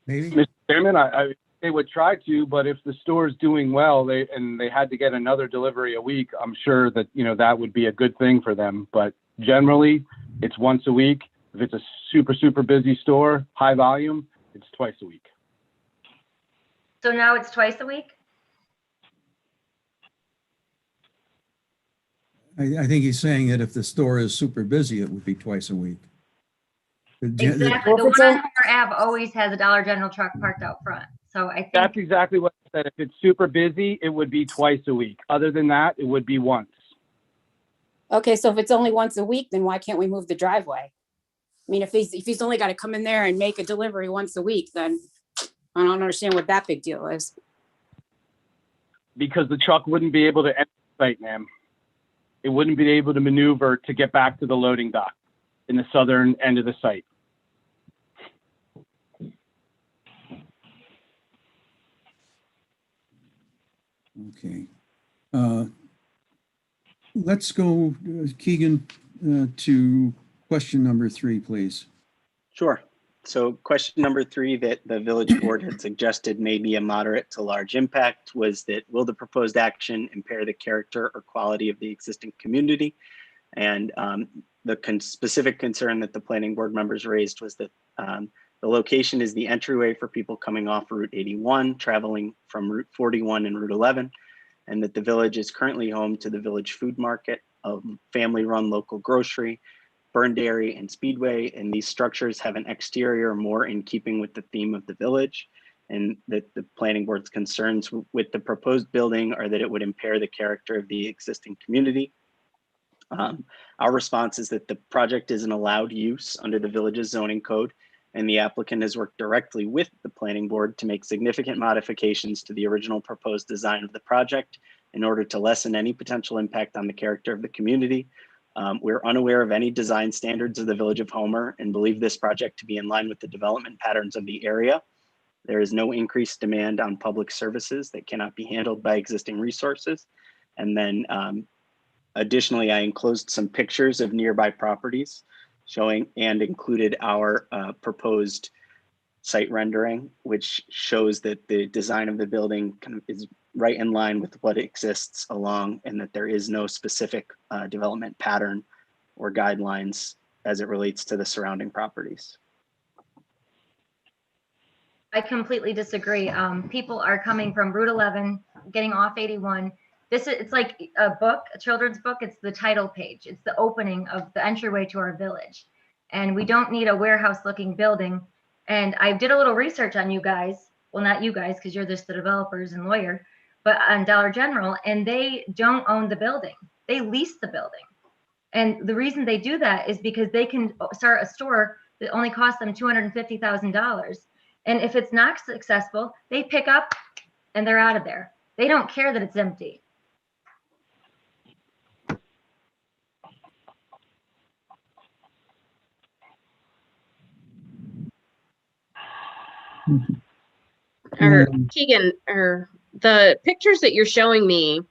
maybe. Mr. Chairman, they would try to, but if the store is doing well, they had to get another delivery a week, I'm sure that, that would be a good thing for them. But generally, it's once a week. If it's a super, super busy store, high volume, it's twice a week. So now it's twice a week? I think he's saying that if the store is super busy, it would be twice a week. Exactly. The one on Homer Ave always has a Dollar General truck parked out front. So I think That's exactly what I said. If it's super busy, it would be twice a week. Other than that, it would be once. Okay, so if it's only once a week, then why can't we move the driveway? I mean, if he's only got to come in there and make a delivery once a week, then I don't understand what that big deal is. Because the truck wouldn't be able to enter the site, ma'am. It wouldn't be able to maneuver to get back to the loading dock in the southern end of the site. Okay. Let's go, Keegan, to question number 3, please. Sure. So question number 3 that the village board had suggested may be a moderate to large impact was that will the proposed action impair the character or quality of the existing community? And the specific concern that the planning board members raised was that the location is the entryway for people coming off Route 81, traveling from Route 41 and Route 11, and that the village is currently home to the village food market, a family-run local grocery, Burn Dairy, and Speedway, and these structures have an exterior more in keeping with the theme of the village, and that the planning board's concerns with the proposed building are that it would impair the character of the existing community. Our response is that the project is an allowed use under the village's zoning code, and the applicant has worked directly with the planning board to make significant modifications to the original proposed design of the project in order to lessen any potential impact on the character of the community. We're unaware of any design standards of the Village of Homer and believe this project to be in line with the development patterns of the area. There is no increased demand on public services that cannot be handled by existing resources. And then additionally, I enclosed some pictures of nearby properties showing and included our proposed site rendering, which shows that the design of the building kind of is right in line with what exists along, and that there is no specific development pattern or guidelines as it relates to the surrounding properties. I completely disagree. People are coming from Route 11, getting off 81. It's like a book, a children's book. It's the title page. It's the opening of the entryway to our village. And we don't need a warehouse looking building. And I did a little research on you guys. Well, not you guys, because you're just the developers and lawyer, but on Dollar General, and they don't own the building. They lease the building. And the reason they do that is because they can start a store that only costs them $250,000. And if it's not successful, they pick up and they're out of there. They don't care that it's empty. Or Keegan, or the pictures that you're showing me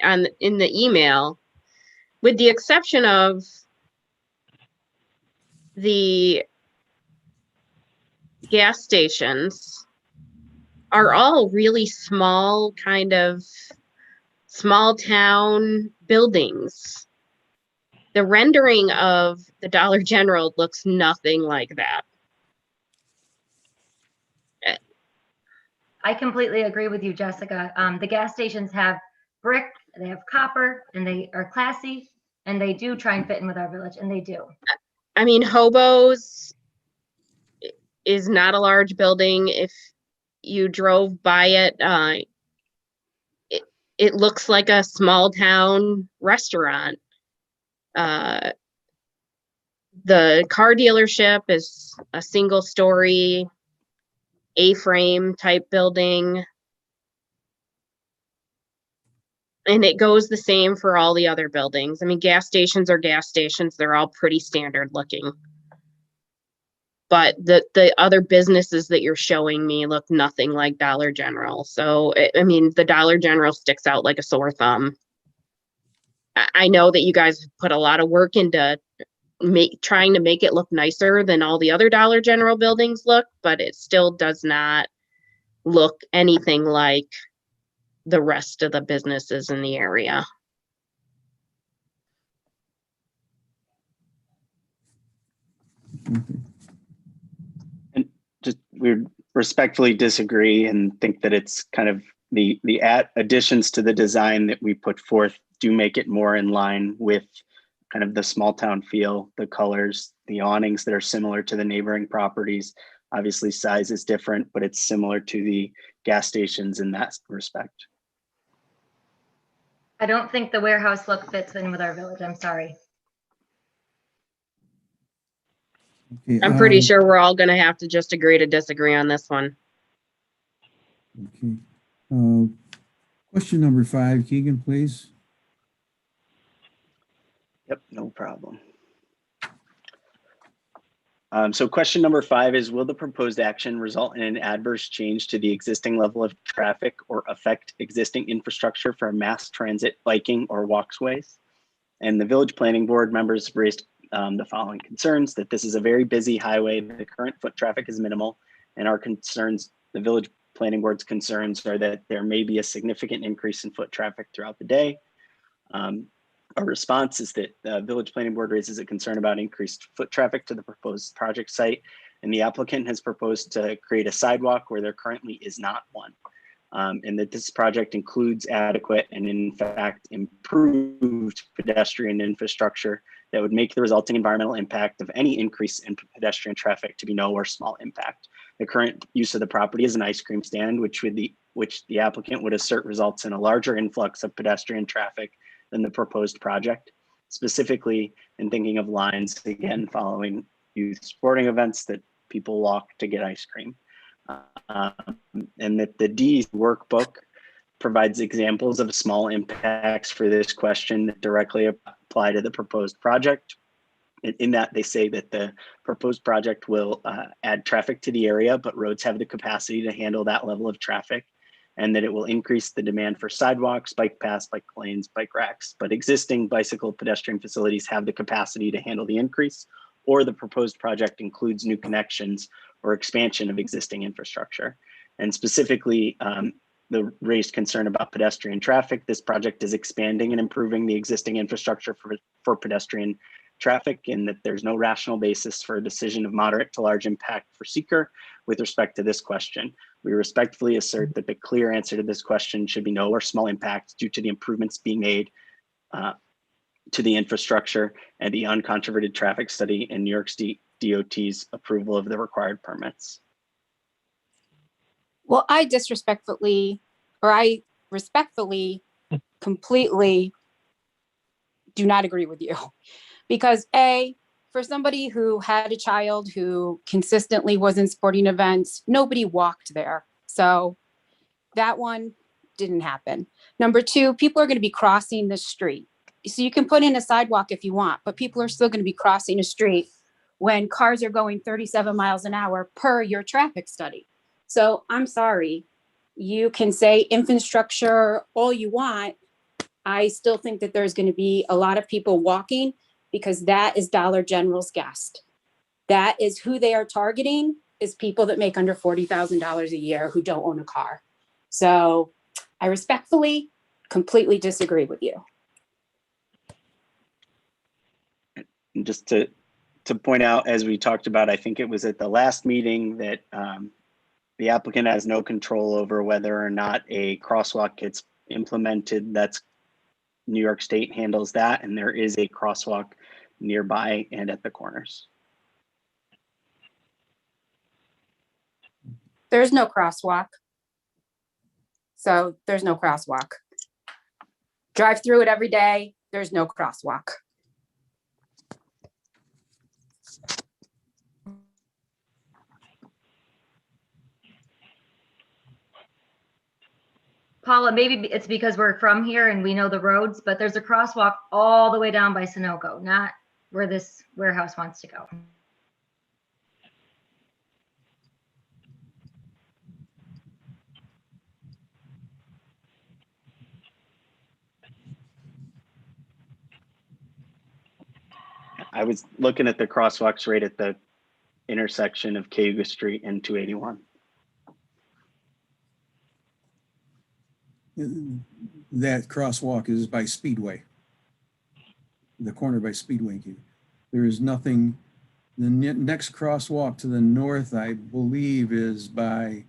in the email, with the exception of the gas stations, are all really small, kind of small town buildings. The rendering of the Dollar General looks nothing like that. I completely agree with you, Jessica. The gas stations have brick, they have copper, and they are classy, and they do try and fit in with our village, and they do. I mean, Hobo's is not a large building. If you drove by it, it looks like a small town restaurant. The car dealership is a single story A-frame type building. And it goes the same for all the other buildings. I mean, gas stations are gas stations. They're all pretty standard looking. But the other businesses that you're showing me look nothing like Dollar General. So, I mean, the Dollar General sticks out like a sore thumb. I know that you guys put a lot of work into trying to make it look nicer than all the other Dollar General buildings look, but it still does not look anything like the rest of the businesses in the area. And just we respectfully disagree and think that it's kind of the additions to the design that we put forth do make it more in line with kind of the small town feel, the colors, the awnings that are similar to the neighboring properties. Obviously size is different, but it's similar to the gas stations in that respect. I don't think the warehouse look fits in with our village. I'm sorry. Okay, I'm pretty sure we're all gonna have to just agree to disagree on this one. Okay. Question number 5, Keegan, please. Yep, no problem. So question number 5 is, will the proposed action result in an adverse change to the existing level of traffic or affect existing infrastructure for mass transit, biking, or walkways? And the village planning board members raised the following concerns: that this is a very busy highway, the current foot traffic is minimal, and our concerns, the village planning board's concerns, are that there may be a significant increase in foot traffic throughout the day. Our response is that the village planning board raises a concern about increased foot traffic to the proposed project site, and the applicant has proposed to create a sidewalk where there currently is not one, and that this project includes adequate and in fact improved pedestrian infrastructure that would make the resulting environmental impact of any increase in pedestrian traffic to be no or small impact. The current use of the property is an ice cream stand, which the applicant would assert results in a larger influx of pedestrian traffic than the proposed project, specifically in thinking of lines, again, following youth sporting events that people walk to get ice cream. And that the D workbook provides examples of small impacts for this question that directly apply to the proposed project. In that, they say that the proposed project will add traffic to the area, but roads have the capacity to handle that level of traffic, and that it will increase the demand for sidewalks, bike paths, bike lanes, bike racks. But existing bicycle pedestrian facilities have the capacity to handle the increase, or the proposed project includes new connections or expansion of existing infrastructure. And specifically, the raised concern about pedestrian traffic. This project is expanding and improving the existing infrastructure for pedestrian traffic, and that there's no rational basis for a decision of moderate to large impact for seeker with respect to this question. We respectfully assert that the clear answer to this question should be no or small impact due to the improvements being made to the infrastructure and the uncontroverted traffic study and New York State DOT's approval of the required permits. Well, I respectfully, completely do not agree with you. Because A, for somebody who had a child who consistently was in sporting events, nobody walked there. So that one didn't happen. Number two, people are going to be crossing the street. So you can put in a sidewalk if you want, but people are still going to be crossing a street when cars are going 37 miles an hour per your traffic study. So I'm sorry, you can say infrastructure all you want. I still think that there's going to be a lot of people walking because that is Dollar General's guest. That is who they are targeting, is people that make under $40,000 a year who don't own a car. So I respectfully, completely disagree with you. And just to point out, as we talked about, I think it was at the last meeting that the applicant has no control over whether or not a crosswalk gets implemented. That's New York State handles that, and there is a crosswalk nearby and at the corners. There's no crosswalk. So there's no crosswalk. Drive through it every day. There's no crosswalk. Paula, maybe it's because we're from here and we know the roads, but there's a crosswalk all the way down by Sunoco, not where this warehouse wants to go. I was looking at the crosswalks right at the intersection of Cayuga Street and 281. That crosswalk is by Speedway, the corner by Speedway. There is nothing. The next crosswalk to the north, I believe, is by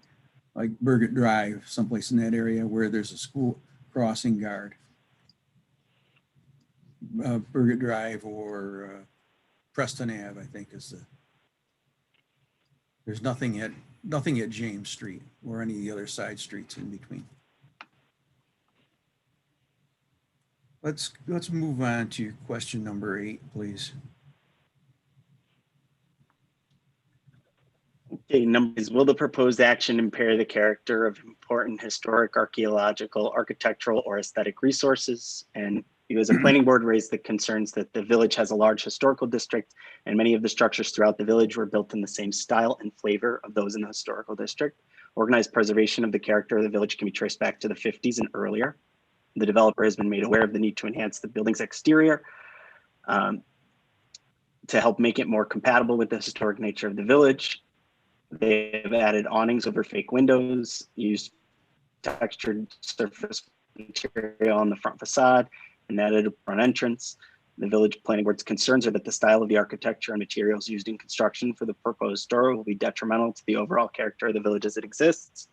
like Burgett Drive, someplace in that area where there's a school crossing guard. Burgett Drive or Preston Ave, I think, is the. There's nothing at James Street or any of the other side streets in between. Let's move on to question number 8, please. Okay, number is, will the proposed action impair the character of important historic, archaeological, architectural, or aesthetic resources? And you as a planning board raised the concerns that the village has a large historical district and many of the structures throughout the village were built in the same style and flavor of those in the historical district. Organized preservation of the character of the village can be traced back to the 50s and earlier. The developer has been made aware of the need to enhance the building's exterior to help make it more compatible with the historic nature of the village. They have added awnings over fake windows, used textured surface material on the front facade, and added a front entrance. The village planning board's concerns are that the style of the architecture and materials used in construction for the proposed store will be detrimental to the overall character of the village as it exists.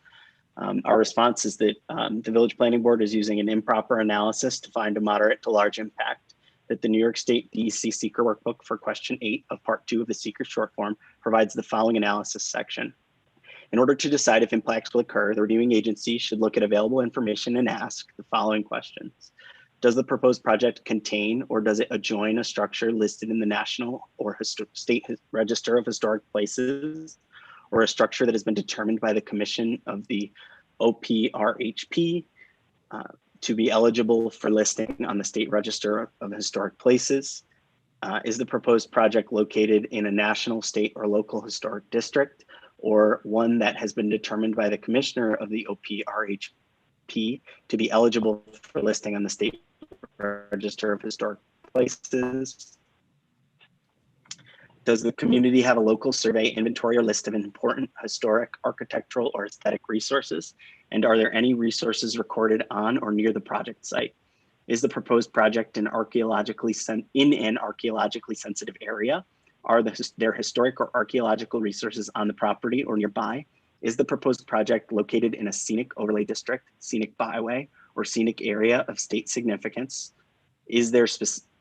Our response is that the village planning board is using an improper analysis to find a moderate to large impact, that the New York State DEC Seeker Workbook for question 8 of part 2 of the Seeker short form provides the following analysis section. In order to decide if impacts will occur, the reviewing agency should look at available information and ask the following questions. Does the proposed project contain or does it adjoin a structure listed in the National or State Register of Historic Places, or a structure that has been determined by the Commission of the OPRHP to be eligible for listing on the State Register of Historic Places? Is the proposed project located in a national, state, or local historic district, or one that has been determined by the Commissioner of the OPRHP to be eligible for listing on the State Register of Historic Places? Does the community have a local survey, inventory, or list of important historic, architectural, or aesthetic resources? And are there any resources recorded on or near the project site? Is the proposed project in an archaeologically sensitive area? Are there historic or archaeological resources on the property or nearby? Is the proposed project located in a scenic overlay district, scenic byway, or scenic area of state significance? Is there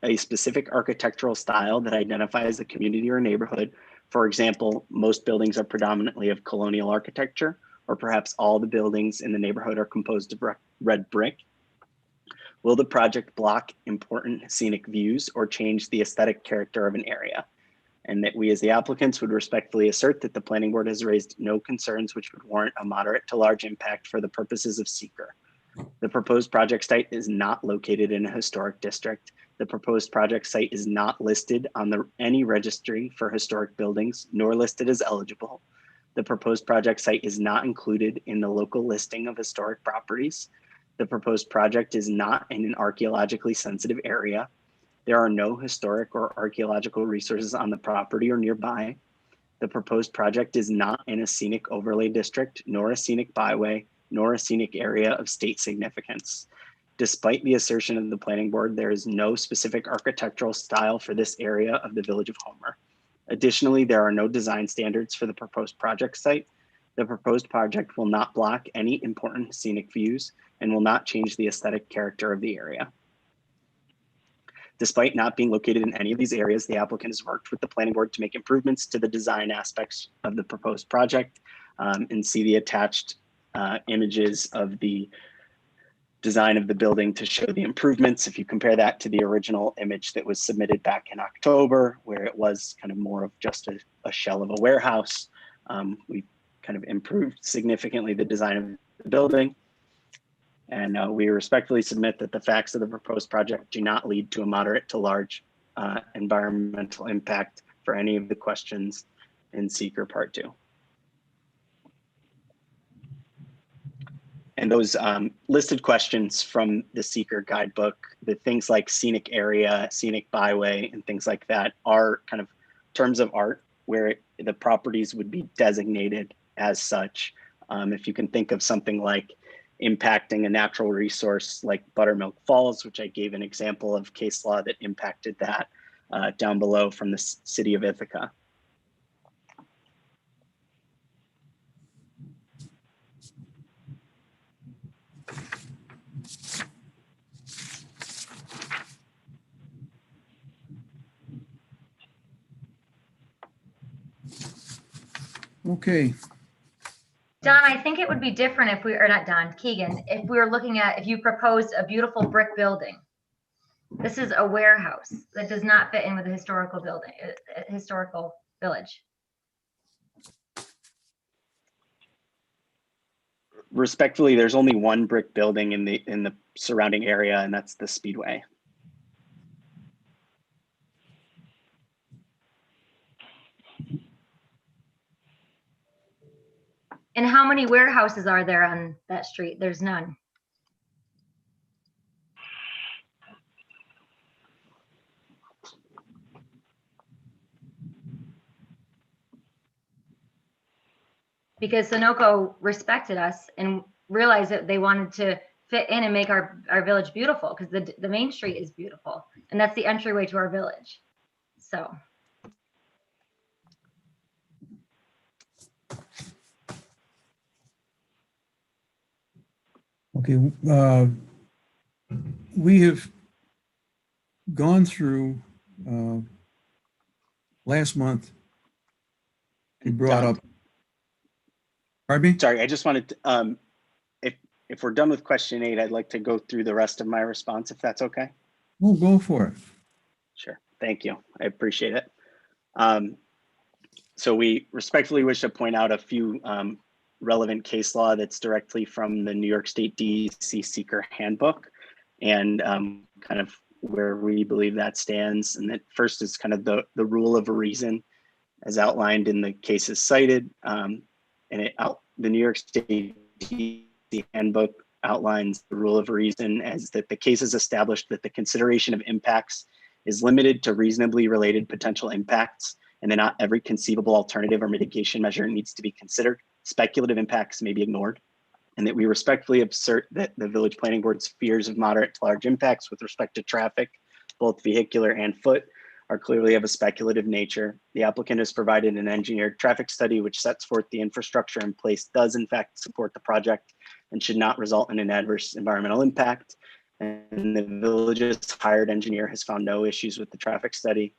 a specific architectural style that identifies the community or neighborhood? For example, most buildings are predominantly of colonial architecture, or perhaps all the buildings in the neighborhood are composed of red brick. Will the project block important scenic views or change the aesthetic character of an area? And that we as the applicants would respectfully assert that the planning board has raised no concerns which would warrant a moderate to large impact for the purposes of seeker. The proposed project site is not located in a historic district. The proposed project site is not listed on any registry for historic buildings, nor listed as eligible. The proposed project site is not included in the local listing of historic properties. The proposed project is not in an archaeologically sensitive area. There are no historic or archaeological resources on the property or nearby. The proposed project is not in a scenic overlay district, nor a scenic byway, nor a scenic area of state significance. Despite the assertion of the planning board, there is no specific architectural style for this area of the Village of Homer. Additionally, there are no design standards for the proposed project site. The proposed project will not block any important scenic views and will not change the aesthetic character of the area. Despite not being located in any of these areas, the applicant has worked with the planning board to make improvements to the design aspects of the proposed project, and see the attached images of the design of the building to show the improvements. If you compare that to the original image that was submitted back in October, where it was kind of more of just a shell of a warehouse, we kind of improved significantly the design of the building. And we respectfully submit that the facts of the proposed project do not lead to a moderate to large environmental impact for any of the questions in seeker part 2. And those listed questions from the seeker guidebook, the things like scenic area, scenic byway, and things like that are kind of terms of art where the properties would be designated as such. If you can think of something like impacting a natural resource like Buttermilk Falls, which I gave an example of case law that impacted that down below from the city of Ithaca. Okay, Don, I think it would be different if we, or not Don, Keegan, if we were looking at, if you proposed a beautiful brick building. This is a warehouse that does not fit in with a historical building, a historical village. Respectfully, there's only one brick building in the surrounding area, and that's the Speedway. And how many warehouses are there on that street? There's none. Because Sunoco respected us and realized that they wanted to fit in and make our village beautiful, because the main street is beautiful and that's the entryway to our village. So. okay. We have gone through last month. We brought up. Pardon me? Sorry, I just wanted to, if we're done with question 8, I'd like to go through the rest of my response, if that's okay. We'll go for it. Sure, thank you, I appreciate it. So we respectfully wish to point out a few relevant case law that's directly from the New York State DEC Seeker Handbook, and kind of where we believe that stands. And that first is kind of the rule of reason as outlined in the cases cited. The New York State DEC Handbook outlines the rule of reason as that the case is established that the consideration of impacts is limited to reasonably related potential impacts and that not every conceivable alternative or mitigation measure needs to be considered. Speculative impacts may be ignored, and that we respectfully assert that the Village Planning Board's fears of moderate to large impacts with respect to traffic, both vehicular and foot, are clearly of a speculative nature. The applicant has provided an engineered traffic study which sets forth the infrastructure in place does in fact support the project and should not result in an adverse environmental impact. And the village's hired engineer has found no issues with the traffic study.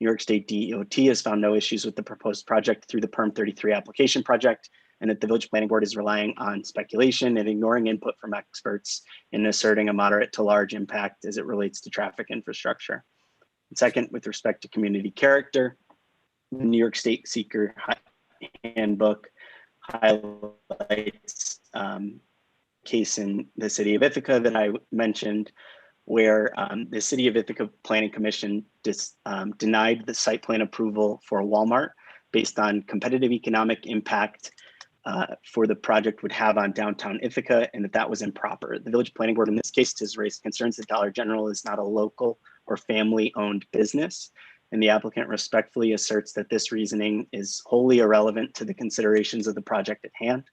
New York State DOT has found no issues with the proposed project through the PERM 33 application project, and that the Village Planning Board is relying on speculation and ignoring input from experts in asserting a moderate to large impact as it relates to traffic infrastructure. And second, with respect to community character, the New York State Seeker Handbook highlights case in the city of Ithaca that I mentioned, where the City of Ithaca Planning Commission denied the site plan approval for Walmart based on competitive economic impact for the project would have on downtown Ithaca, and that was improper. The Village Planning Board in this case has raised concerns that Dollar General is not a local or family-owned business, and the applicant respectfully asserts that this reasoning is wholly irrelevant to the considerations of the project at hand.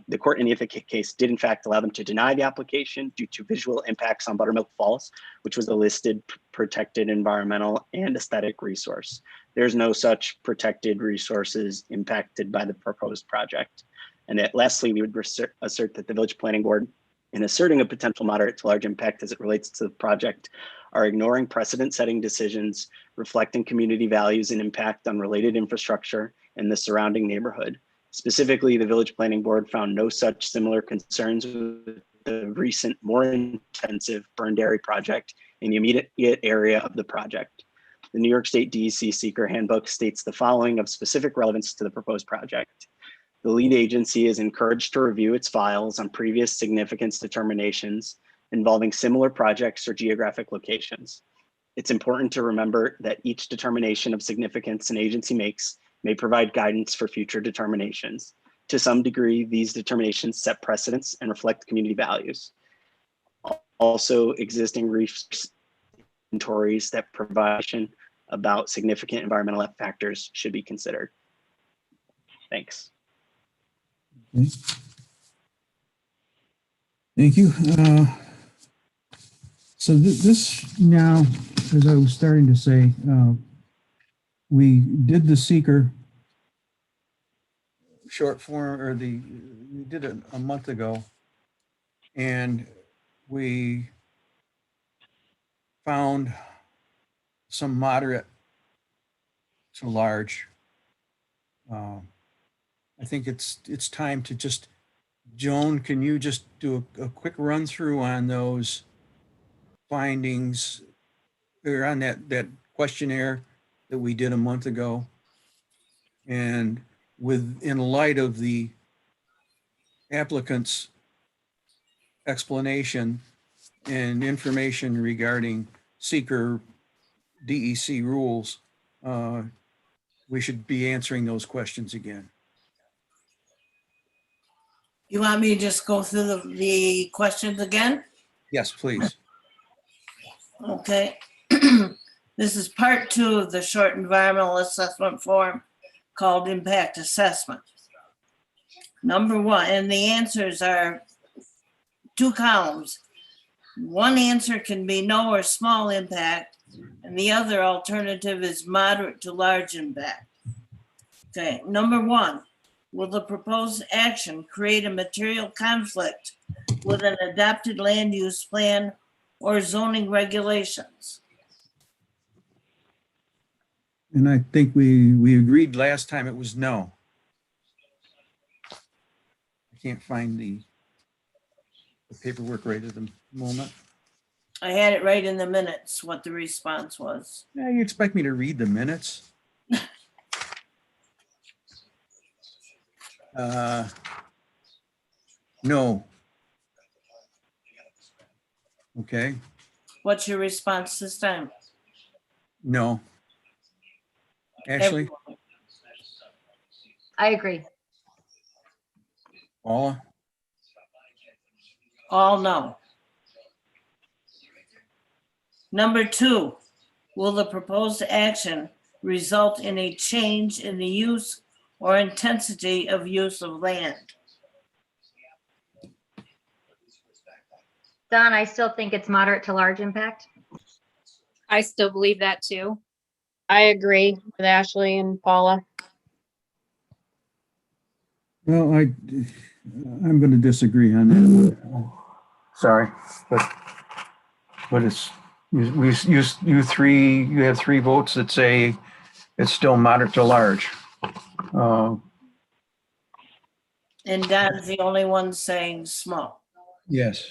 The court in the Ithaca case did in fact allow them to deny the application due to visual impacts on Buttermilk Falls, which was a listed protected environmental and aesthetic resource. There's no such protected resources impacted by the proposed project. And that lastly, we would assert that the Village Planning Board, in asserting a potential moderate to large impact as it relates to the project, are ignoring precedent-setting decisions reflecting community values and impact on related infrastructure in the surrounding neighborhood. Specifically, the Village Planning Board found no such similar concerns with the recent, more intensive burn dairy project in the immediate area of the project. The New York State DEC Seeker Handbook states the following of specific relevance to the proposed project. The lead agency is encouraged to review its files on previous significance determinations involving similar projects or geographic locations. It's important to remember that each determination of significance an agency makes may provide guidance for future determinations. To some degree, these determinations set precedents and reflect community values. Also, existing reef inventories that provide about significant environmental factors should be considered. Thanks. Okay. Thank you. So this now, as I was starting to say, we did the seeker short form, or we did it a month ago, and we found some moderate to large. I think it's time to just, Joan, can you just do a quick run through on those findings, or on that questionnaire that we did a month ago? And in light of the applicant's explanation and information regarding seeker DEC rules, we should be answering those questions again. You want me to just go through the questions again? Yes, please. Okay. This is part 2 of the short environmental assessment form called impact assessment. Number 1, and the answers are 2 columns. One answer can be no or small impact, and the other alternative is moderate to large impact. Okay, number 1, will the proposed action create a material conflict with an adopted land use plan or zoning regulations? And I think we agreed last time it was no. I can't find the paperwork right at the moment. I had it right in the minutes what the response was. Yeah, you expect me to read the minutes? No. Okay, What's your response this time? no. Ashley, I agree. Paula, All no. Number 2, will the proposed action result in a change in the use or intensity of use of land? Don, I still think it's moderate to large impact. I still believe that too. I agree with Ashley and Paula. Well, I'm going to disagree on that. Sorry, but it's, you have three votes that say it's still moderate to large. And Don's the only one saying small. Yes.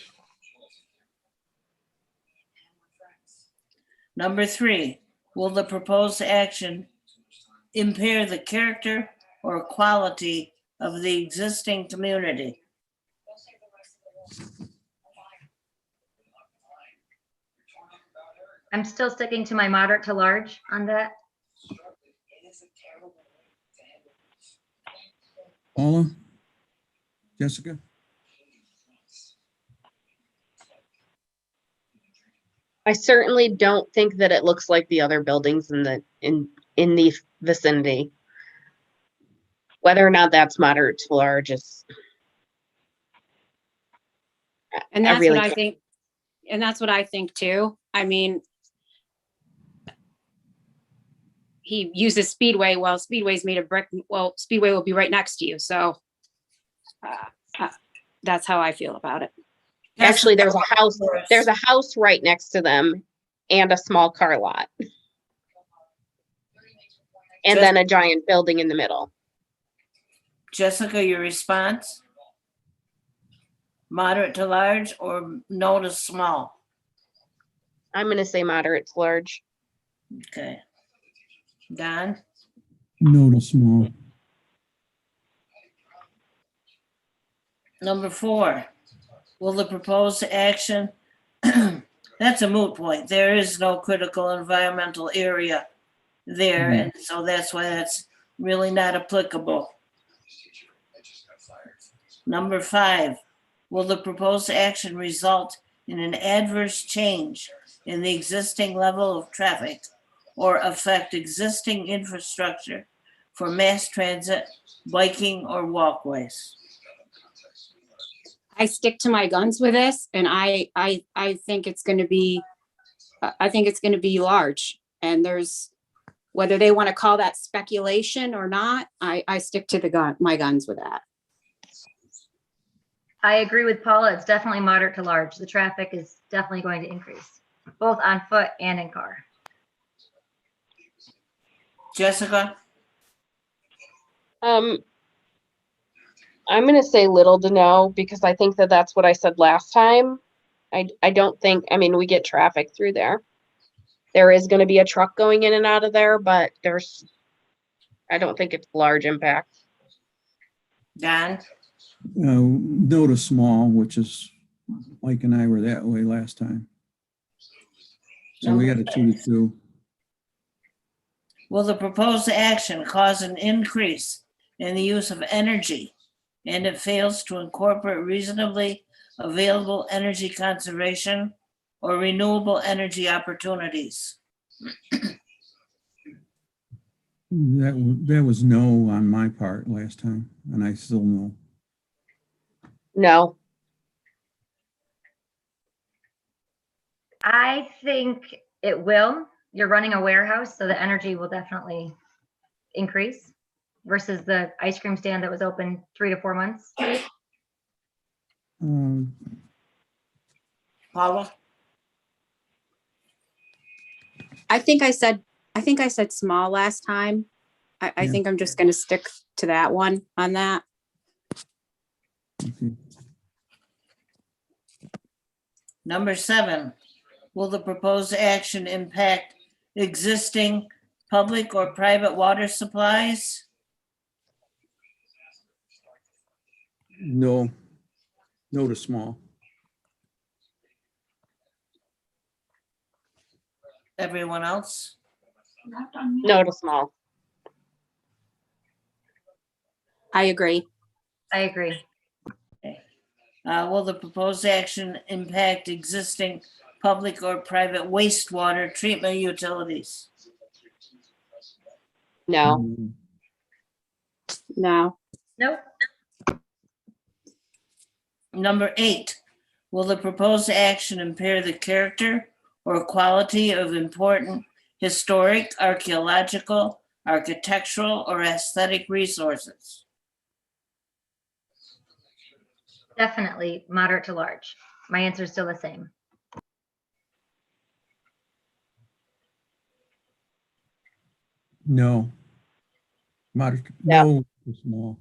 Number 3, will the proposed action impair the character or quality of the existing community? I'm still sticking to my moderate to large on that. Paula? Jessica? I certainly don't think that it looks like the other buildings in the vicinity. Whether or not that's moderate to large is. And I that's really what I can't- think. And that's what I think too. I mean, he uses Speedway. Well, Speedway's made of brick. Well, Speedway will be right next to you. So that's how I feel about it. Actually, there's a house right next to them and a small car lot. And then a giant building in the middle. Jessica, your response? Moderate to large or no to small? I'm gonna say moderate to large. Okay. Don? No to small. Number 4, will the proposed action, that's a moot point. There is no critical environmental area there, and so that's why that's really not applicable. Number 5, will the proposed action result in an adverse change in the existing level of traffic or affect existing infrastructure for mass transit, biking, or walkways? I stick to my guns with this, and I think it's going to be, I think it's going to be large. And there's, whether they want to call that speculation or not, I stick to my guns with that. I agree with Paula. It's definitely moderate to large. The traffic is definitely going to increase, both on foot and in car. Jessica? I'm gonna say little to no, because I think that that's what I said last time. I don't think, I mean, we get traffic through there. There is gonna be a truck going in and out of there, but I don't think it's large impact. Don? No to small, which is, Mike and I were that way last time. So we got a 2-2. Will the proposed action cause an increase in the use of energy and it fails to incorporate reasonably available energy conservation or renewable energy opportunities? That was no on my part last time, and I still no. No, I think it will. You're running a warehouse, so the energy will definitely increase versus the ice cream stand that was open 3 to 4 months. Paula? I think I said small last time. I Yeah. think I'm just going to stick to that one on that. Okay. Number 7, will the proposed action impact existing public or private water supplies? No to small. Everyone else? no to small. I agree. I agree. Will the proposed action impact existing public or private wastewater treatment utilities? No. No, Nope. Number 8, will the proposed action impair the character or quality of important historic, archaeological, architectural, or aesthetic resources? Definitely moderate to large. My answer is still the same. No. Moderate, Yeah. no, too small.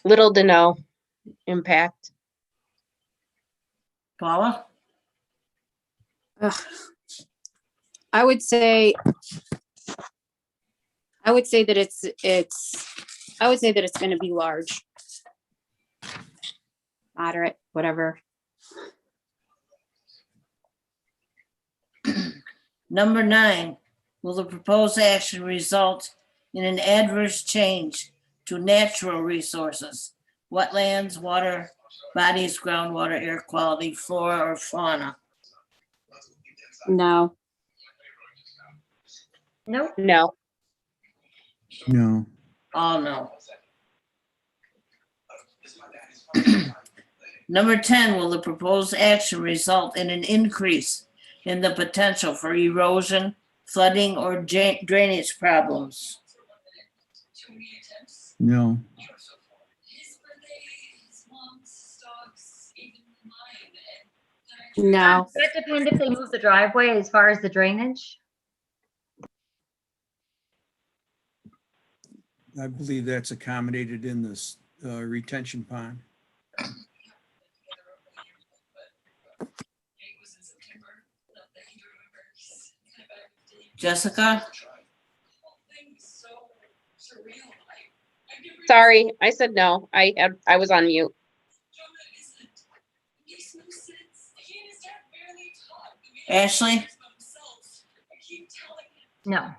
Little to no impact. Paula? ugh. I would say that it's going to be large. Moderate, whatever. Number 9, will the proposed action result in an adverse change to natural resources, wetlands, water bodies, groundwater, air quality, flora, or fauna? No, Nope. No. No. Oh, no. Number 10, will the proposed action result in an increase in the potential for erosion, flooding, or drainage problems? No. no, Does that depend if they move the driveway as far as the drainage? I believe that's accommodated in this retention pond. Jessica? Sorry, I said no. I was on mute. Ashley? No.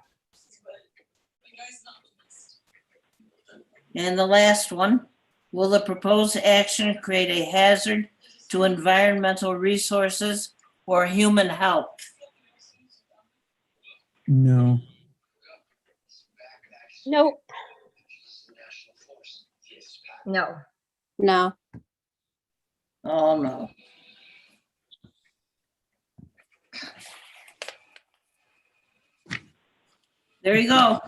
And the last one, will the proposed action create a hazard to environmental resources or human health? No. Nope. No. no. Oh, no. There you go.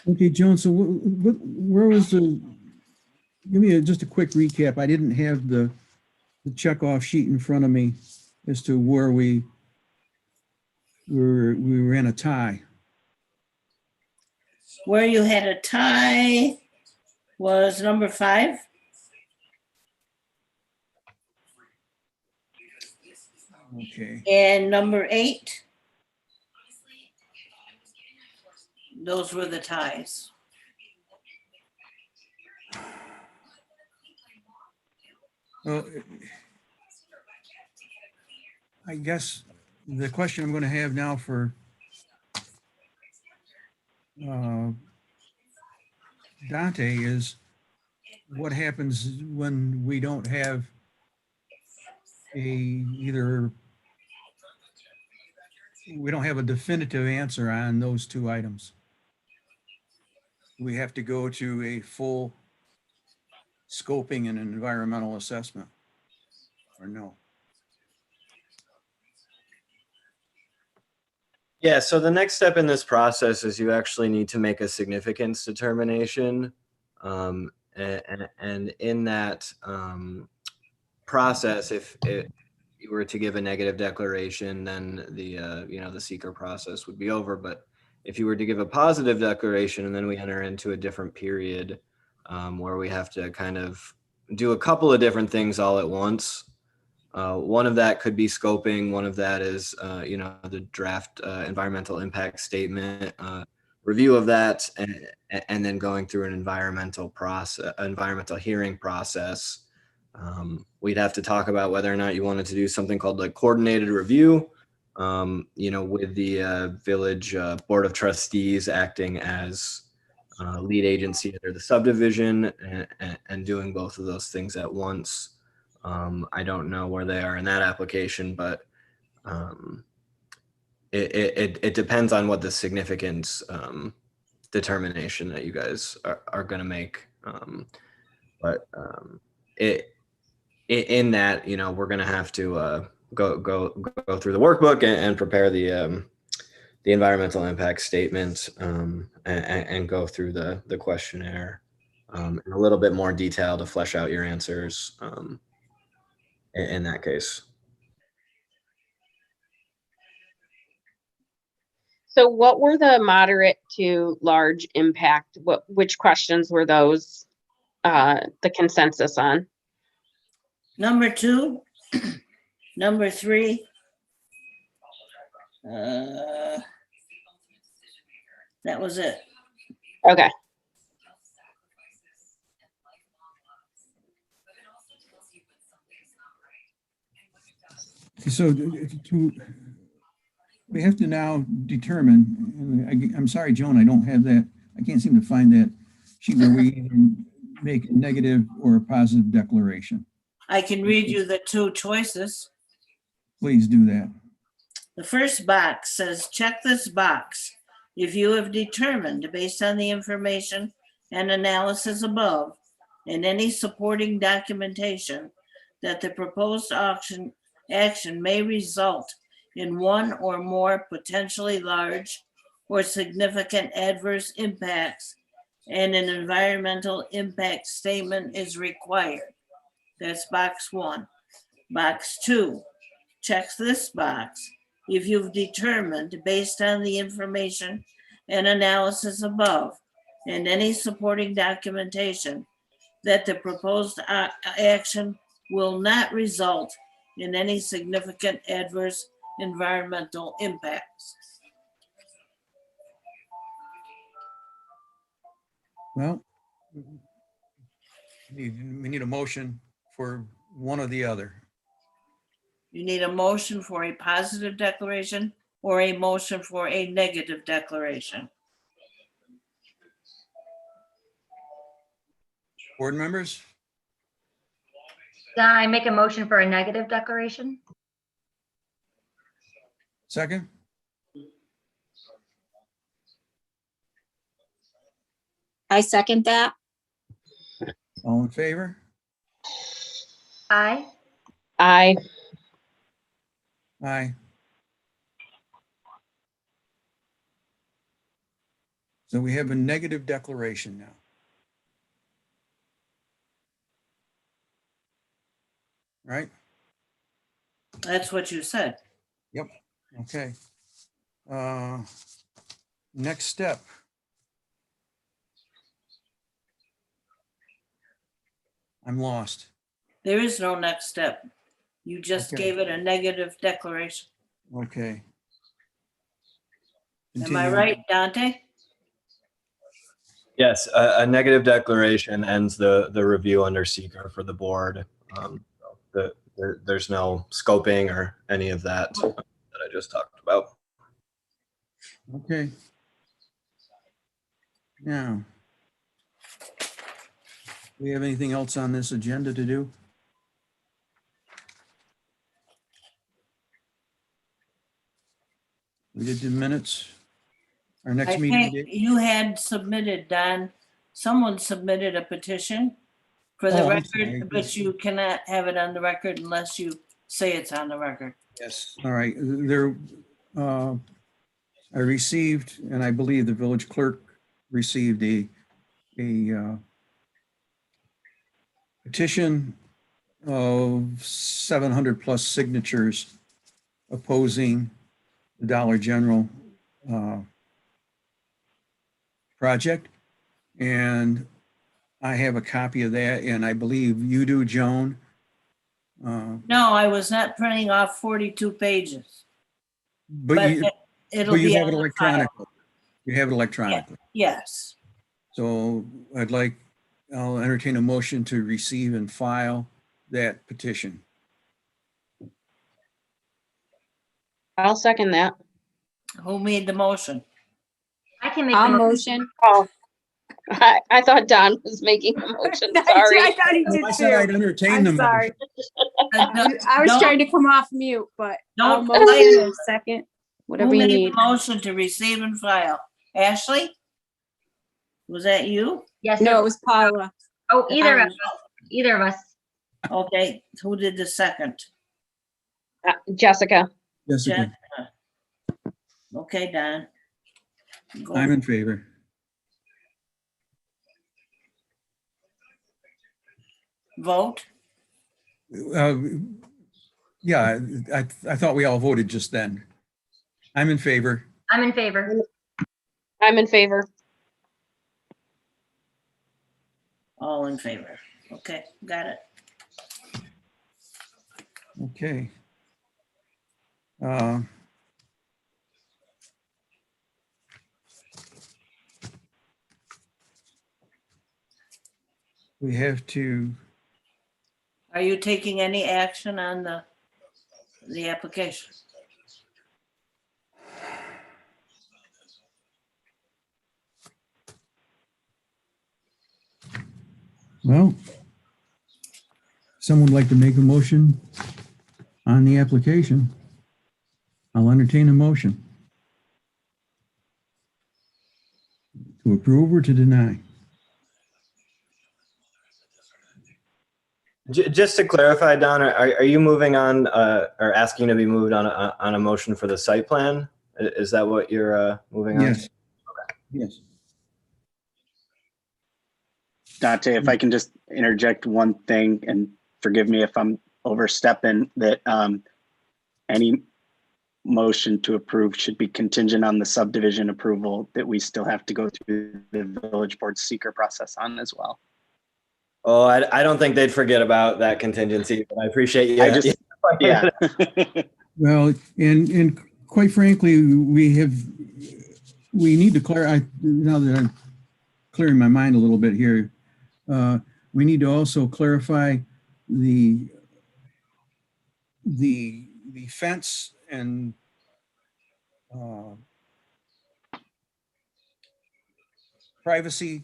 Okay, Joan, so where was the, give me just a quick recap. I didn't have the checkoff sheet in front of me as to where we were in a tie. Where you had a tie was number 5. Okay. And number 8. Those were the ties. Well, I guess the question I'm going to have now for Dante is, what happens when we don't have we don't have a definitive answer on those 2 items? We have to go to a full scoping and an environmental assessment, or no? Yeah, so the next step in this process is you actually need to make a significance determination. And in that process, if you were to give a negative declaration, then the seeker process would be over. But if you were to give a positive declaration, and then we enter into a different period where we have to kind of do a couple of different things all at once. One of that could be scoping. One of that is, the draft environmental impact statement, review of that, and then going through an environmental hearing process. We'd have to talk about whether or not you wanted to do something called like coordinated review, with the village board of trustees acting as lead agency under the subdivision and doing both of those things at once. I don't know where they are in that application, but it depends on what the significance determination that you guys are going to make. But in that, we're going to have to go through the workbook and prepare the environmental impact statement, and go through the questionnaire in a little bit more detail to flesh out your answers in that case. So what were the moderate to large impact? Which questions were those, the consensus on? Number 2, number 3. That was it. Okay. So we have to now determine, I'm sorry, Joan, I don't have that. I can't seem to find that sheet where we either make a negative or a positive declaration. I can read you the 2 choices. Please do that. The first box says, check this box if you have determined, based on the information and analysis above and any supporting documentation, that the proposed action may result in one or more potentially large or significant adverse impacts, and an environmental impact statement is required. That's box 1. Box 2, checks this box if you've determined, based on the information and analysis above and any supporting documentation, that the proposed action will not result in any significant adverse environmental impacts. Well, we need a motion for one or the other. You need a motion for a positive declaration or a motion for a negative declaration. Board members? I make a motion for a negative declaration. Second? I second that. All in favor? Aye. Aye. Aye. So we have a negative declaration now. Right? That's what you said. Yep. Okay. Next step. I'm lost. There is no next step. You just Okay. gave it a negative declaration. Okay. Am I Continue. right, Dante? Yes, a negative declaration ends the review under seeker for the board. There's no scoping or any of that I just talked about. Okay. Now, do we have anything else on this agenda to do? We did the minutes. Our I next meeting think date. you had submitted, Don, someone submitted a petition for the Oh, I'm sorry. record, but you cannot have it on the record unless you say it's on the record. Yes. All right. There, I received, and I believe the village clerk received a petition of 700 plus signatures opposing the Dollar General project. And I have a copy of that, and I believe you do, Joan. No, I was not printing off 42 pages, But but you, it'll but you be have on it the file. electronically. You have it electronically. Yes, So I'll entertain a motion to receive and file that petition. I'll second that. who made the motion? I can make I'll the motion. motion. Oh, I thought Don was making the motion. Sorry. I thought he No, did I said I'd too. entertain the I'm sorry. motion. I was Don't- trying to come off mute, but I'll Don't motion in a second, whatever Who you made need. the motion to receive and file? Ashley? Was that you? Yes. No, it was Paula. Oh, either of us. Okay, who did the second? Jessica. Jessica, Jessica. Okay, Don. Go. I'm in favor. Vote. Yeah, I thought we all voted just then. I'm in favor. I'm in favor. I'm in favor. All in favor. Okay, got it. Okay. We have to, Are you taking any action on the application? well, someone would like to make a motion on the application. I'll entertain a motion to approve or to deny. Just to clarify, Don, are you moving on or asking to be moved on a motion for the site plan? Is that what you're moving on? Yes. Yes. Dante, if I can just interject one thing, and forgive me if I'm overstepping, that any motion to approve should be contingent on the subdivision approval that we still have to go through the village board seeker process on as well. Oh, I don't think they'd forget about that contingency, but I appreciate you. I just, yeah. Well, and quite frankly, we need to clarify, now that I'm clearing my mind a little bit here, we need to also clarify the fence and privacy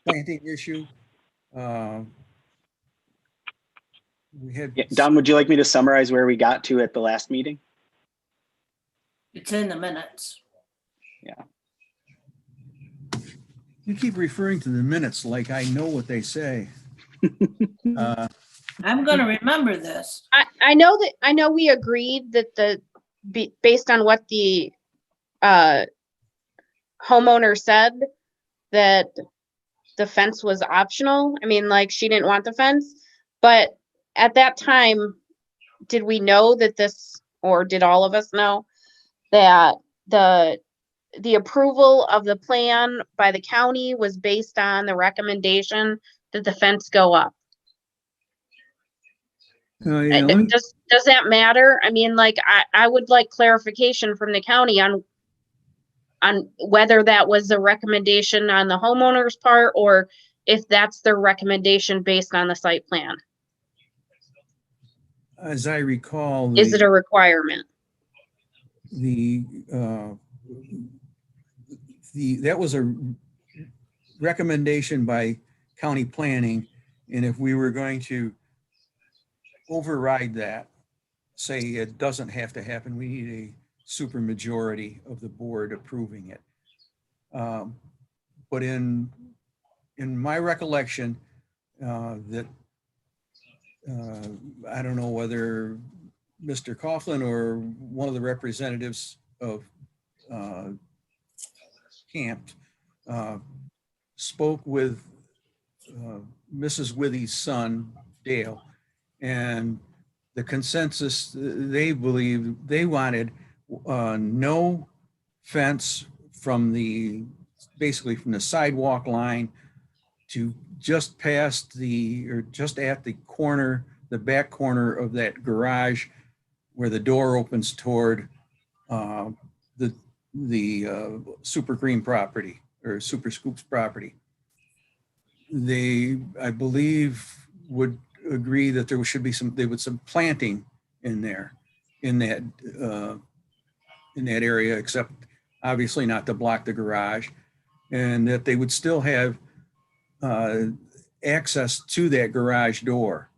planting issue. We had. Yeah, Don, would you like me to summarize where we got to at the last meeting? It's in the minutes. Yeah. You keep referring to the minutes like I know what they say. I'm gonna remember this. I know we agreed that based on what the homeowner said, that the fence was optional. I mean, like, she didn't want the fence, but at that time, did we know that or did all of us know that the approval of the plan by the county was based on the recommendation that the fence go up? Yeah, Does that matter? I mean, like, I would like clarification from the county on whether that was the recommendation on the homeowner's part, or if that's their recommendation based on the site plan. as I recall, Is it a requirement? that was a recommendation by county planning, and if we were going to override that, say it doesn't have to happen, we need a super majority of the board approving it. But in my recollection, that I don't know whether Mr. Coughlin or one of the representatives of Camp spoke with Mrs. Withy's son, Dale, and the consensus, they believed they wanted no fence from basically from the sidewalk line to just past just at the corner, the back corner of that garage where the door opens toward the Super Green property or Super Scoops property. They, I believe, would agree that there should be some planting in there, in that area, except obviously not to block the garage, and that they would still have access to that garage door.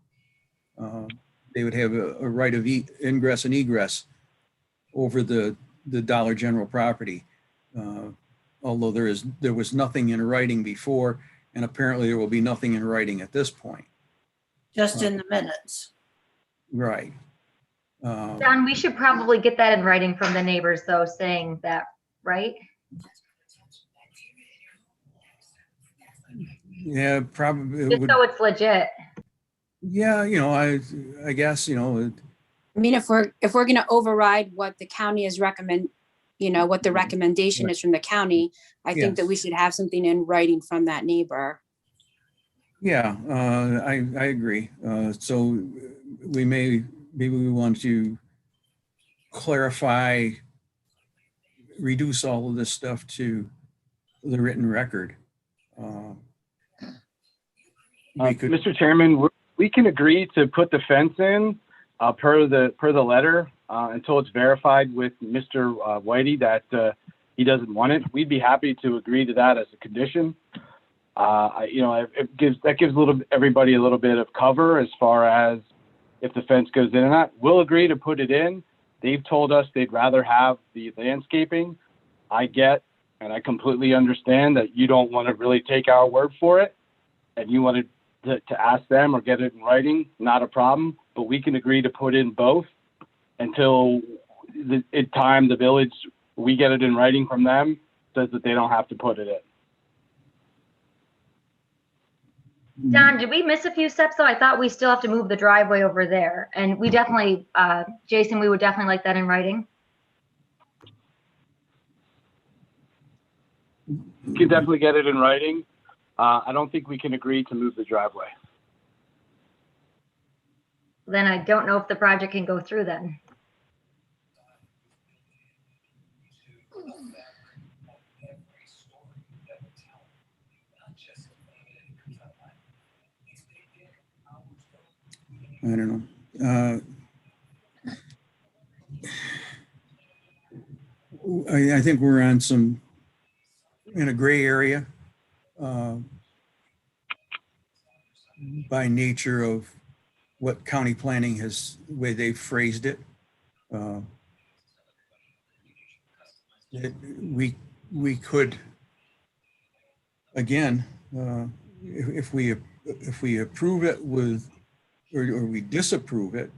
They would have a right of ingress and egress over the Dollar General property. although there was nothing in writing before, and apparently there will be nothing in writing at this point. Just in the minutes. Right. Don, we should probably get that in writing from the neighbors though, saying that, right? Yeah, probably. It Just would, so it's legit. yeah, I guess, I mean, if we're gonna override what the county is recommend, what the recommendation is from the county, I think that we should have something in writing from that neighbor. yeah, I agree. So maybe we want to clarify, reduce all of this stuff to the written record. We could, Mr. Chairman, we can agree to put the fence in per the letter until it's verified with Mr. Whitey that he doesn't want it. We'd be happy to agree to that as a condition. It gives everybody a little bit of cover as far as if the fence goes in or not. We'll agree to put it in. They've told us they'd rather have the landscaping. I get, and I completely understand that you don't want to really take our word for it, and you wanted to ask them or get it in writing, not a problem, but we can agree to put in both until the village, we get it in writing from them, says that they don't have to put it in. Don, did we miss a few steps though? I thought we still have to move the driveway over there. And we definitely, Jason, we would definitely like that in writing. You can definitely get it in writing. I don't think we can agree to move the driveway. Then I don't know if the project can go through then. I don't know. I think we're in a gray area by nature of what county planning has, the way they've phrased it. We could, again, if we approve it with, or we disapprove it,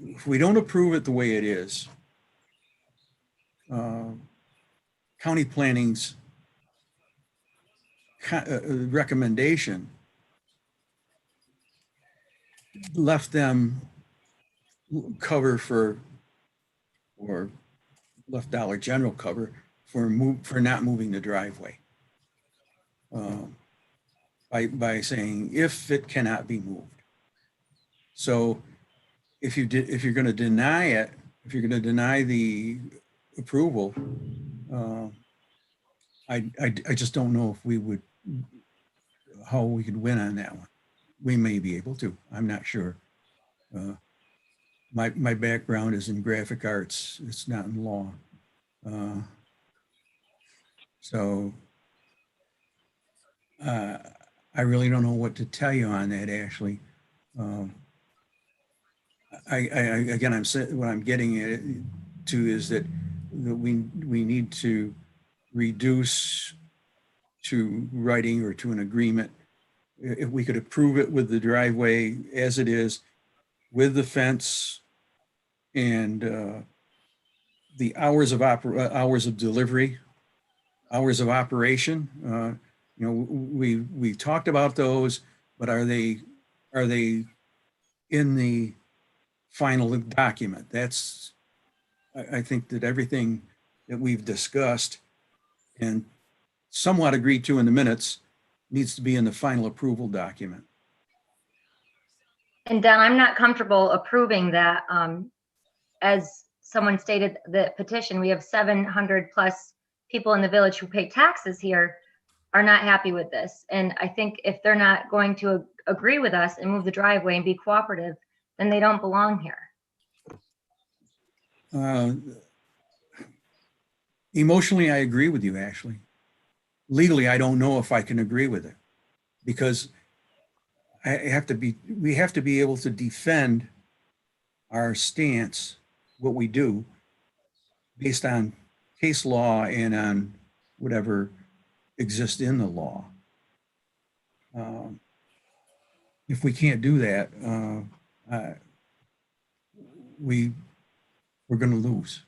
if we don't approve it the way it is, county planning's recommendation left them cover for, or left Dollar General cover for not moving the driveway. By saying if it cannot be moved. So if you're going to deny it, if you're going to deny the approval, I just don't know if how we could win on that one. We may be able to, I'm not sure. My background is in graphic arts. It's not in law. So I really don't know what to tell you on that, Ashley. Again, what I'm getting to is that we need to reduce to writing or to an agreement. If we could approve it with the driveway as it is, with the fence and the hours of delivery, hours of operation. We talked about those, but are they in the final document? That's, I think that everything that we've discussed and somewhat agreed to in the minutes needs to be in the final approval document. And Don, I'm not comfortable approving that. As someone stated, the petition, we have 700 plus people in the village who pay taxes here are not happy with this. And I think if they're not going to agree with us and move the driveway and be cooperative, then they don't belong here. Emotionally, I agree with you, Ashley. Legally, I don't know if I can agree with it because we have to be able to defend our stance what we do based on case law and on whatever exists in the law. If we can't do that, we're going to lose.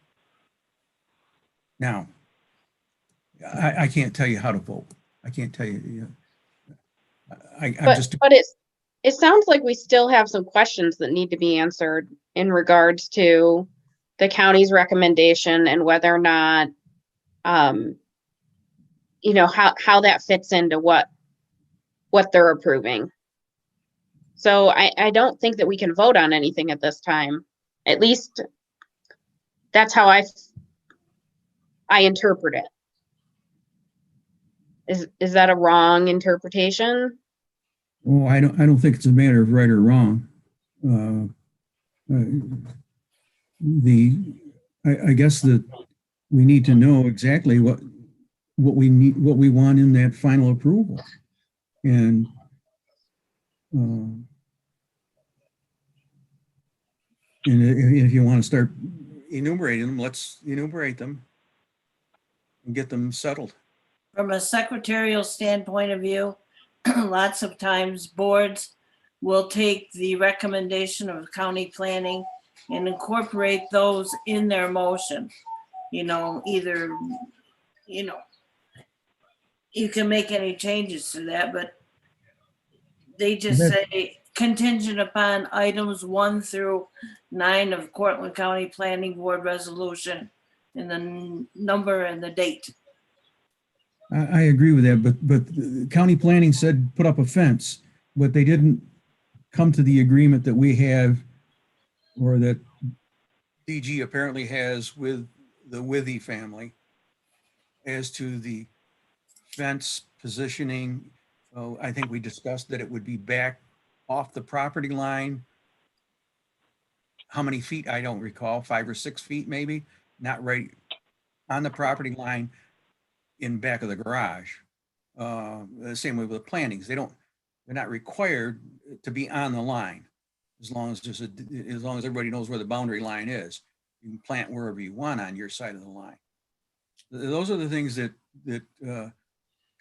Now, I can't tell you how to vote. I can't tell you. I'm just. But it sounds like we still have some questions that need to be answered in regards to the county's recommendation and whether or not, you know, how that fits into what they're approving. So I don't think that we can vote on anything at this time. At least that's how I interpret it. Is that a wrong interpretation? Oh, I don't think it's a matter of right or wrong. I guess that we need to know exactly what we need, what we want in that final approval. And if you want to start enumerating them, let's enumerate them and get them settled. From a secretarial standpoint of view, lots of times boards will take the recommendation of county planning and incorporate those in their motion. You know, either, you know, you can make any changes to that, but they just say contingent upon items 1 through 9 of Cortland County Planning Board resolution and the number and the date. I agree with that, but county planning said put up a fence, but they didn't come to the agreement that we have, or that DG apparently has with the Withy family as to the fence positioning. I think we discussed that it would be back off the property line. How many feet? I don't recall, 5 or 6 feet maybe, not right on the property line in back of the garage. The same way with the plantings. They're not required to be on the line. As long as everybody knows where the boundary line is, you can plant wherever you want on your side of the line. Those are the things that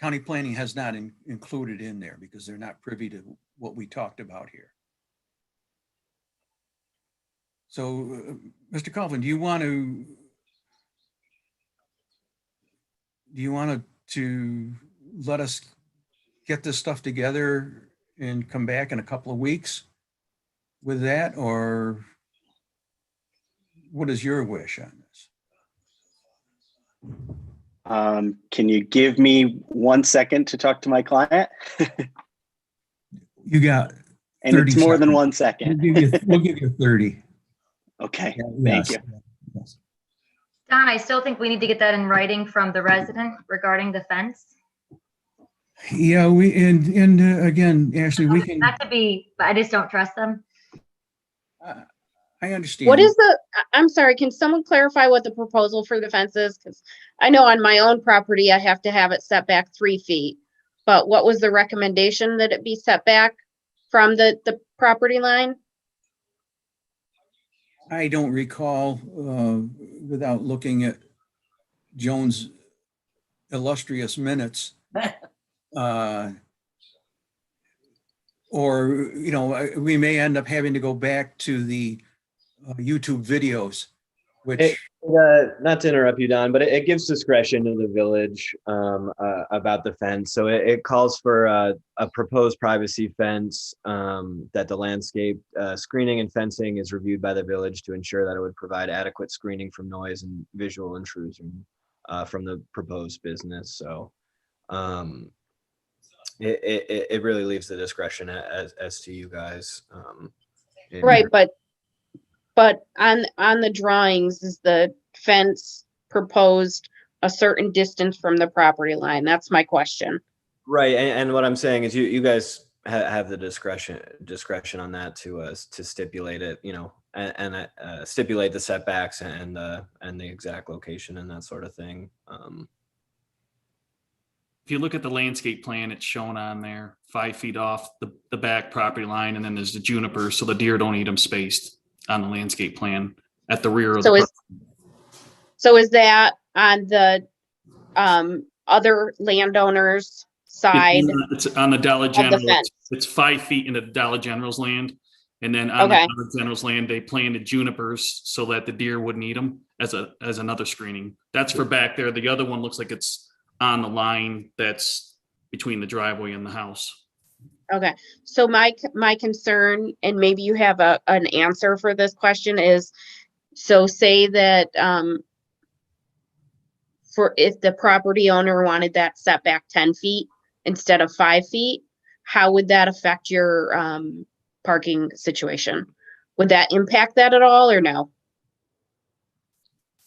county planning has not included in there because they're not privy to what we talked about here. So, Mr. Colvin, do you want to let us get this stuff together and come back in a couple of weeks with that, or what is your wish on this? Can you give me 1 second to talk to my client? You got And 30 it's more than seconds. 1 second. We'll give you 30. Okay, Yes. thank you. Yes. Don, I still think we need to get that in writing from the resident regarding the fence. Yeah, and again, Ashley, we can. Not to be, but I just don't trust them. I understand. What is I'm sorry, can someone clarify what the proposal for the fence is? Because I know on my own property, I have to have it set back 3 feet. But what was the recommendation that it be set back from the property line? I don't recall, without looking at Joan's illustrious minutes, or, you know, we may end up having to go back to the YouTube videos, which. Not to interrupt you, Don, but it gives discretion to the village about the fence. So it calls for a proposed privacy fence, that the landscape screening and fencing is reviewed by the village to ensure that it would provide adequate screening from noise and visual intrusion from the proposed business. So it really leaves the discretion as to you guys. Right, but on the drawings, is the fence proposed a certain distance from the property line? That's my question. Right, and what I'm saying is you guys have the discretion on that to stipulate it, you know, and stipulate the setbacks and the exact location and that sort of thing. If you look at the landscape plan, it's shown on there 5 feet off the back property line, and then there's the juniper, so the deer don't eat them spaced on the landscape plan. at the rear of So the. is, so is that on the other landowners' side It's on the Dollar of the General. fence? It's 5 feet into the Dollar General's land. And then on the Okay, Dollar General's land, they planted junipers so that the deer wouldn't eat them as another screening. That's for back there. The other one looks like it's on the line that's between the driveway and the house. okay. So my concern, and maybe you have an answer for this question, is, so say that for if the property owner wanted that setback 10 feet instead of 5 feet, how would that affect your parking situation? Would that impact that at all, or no?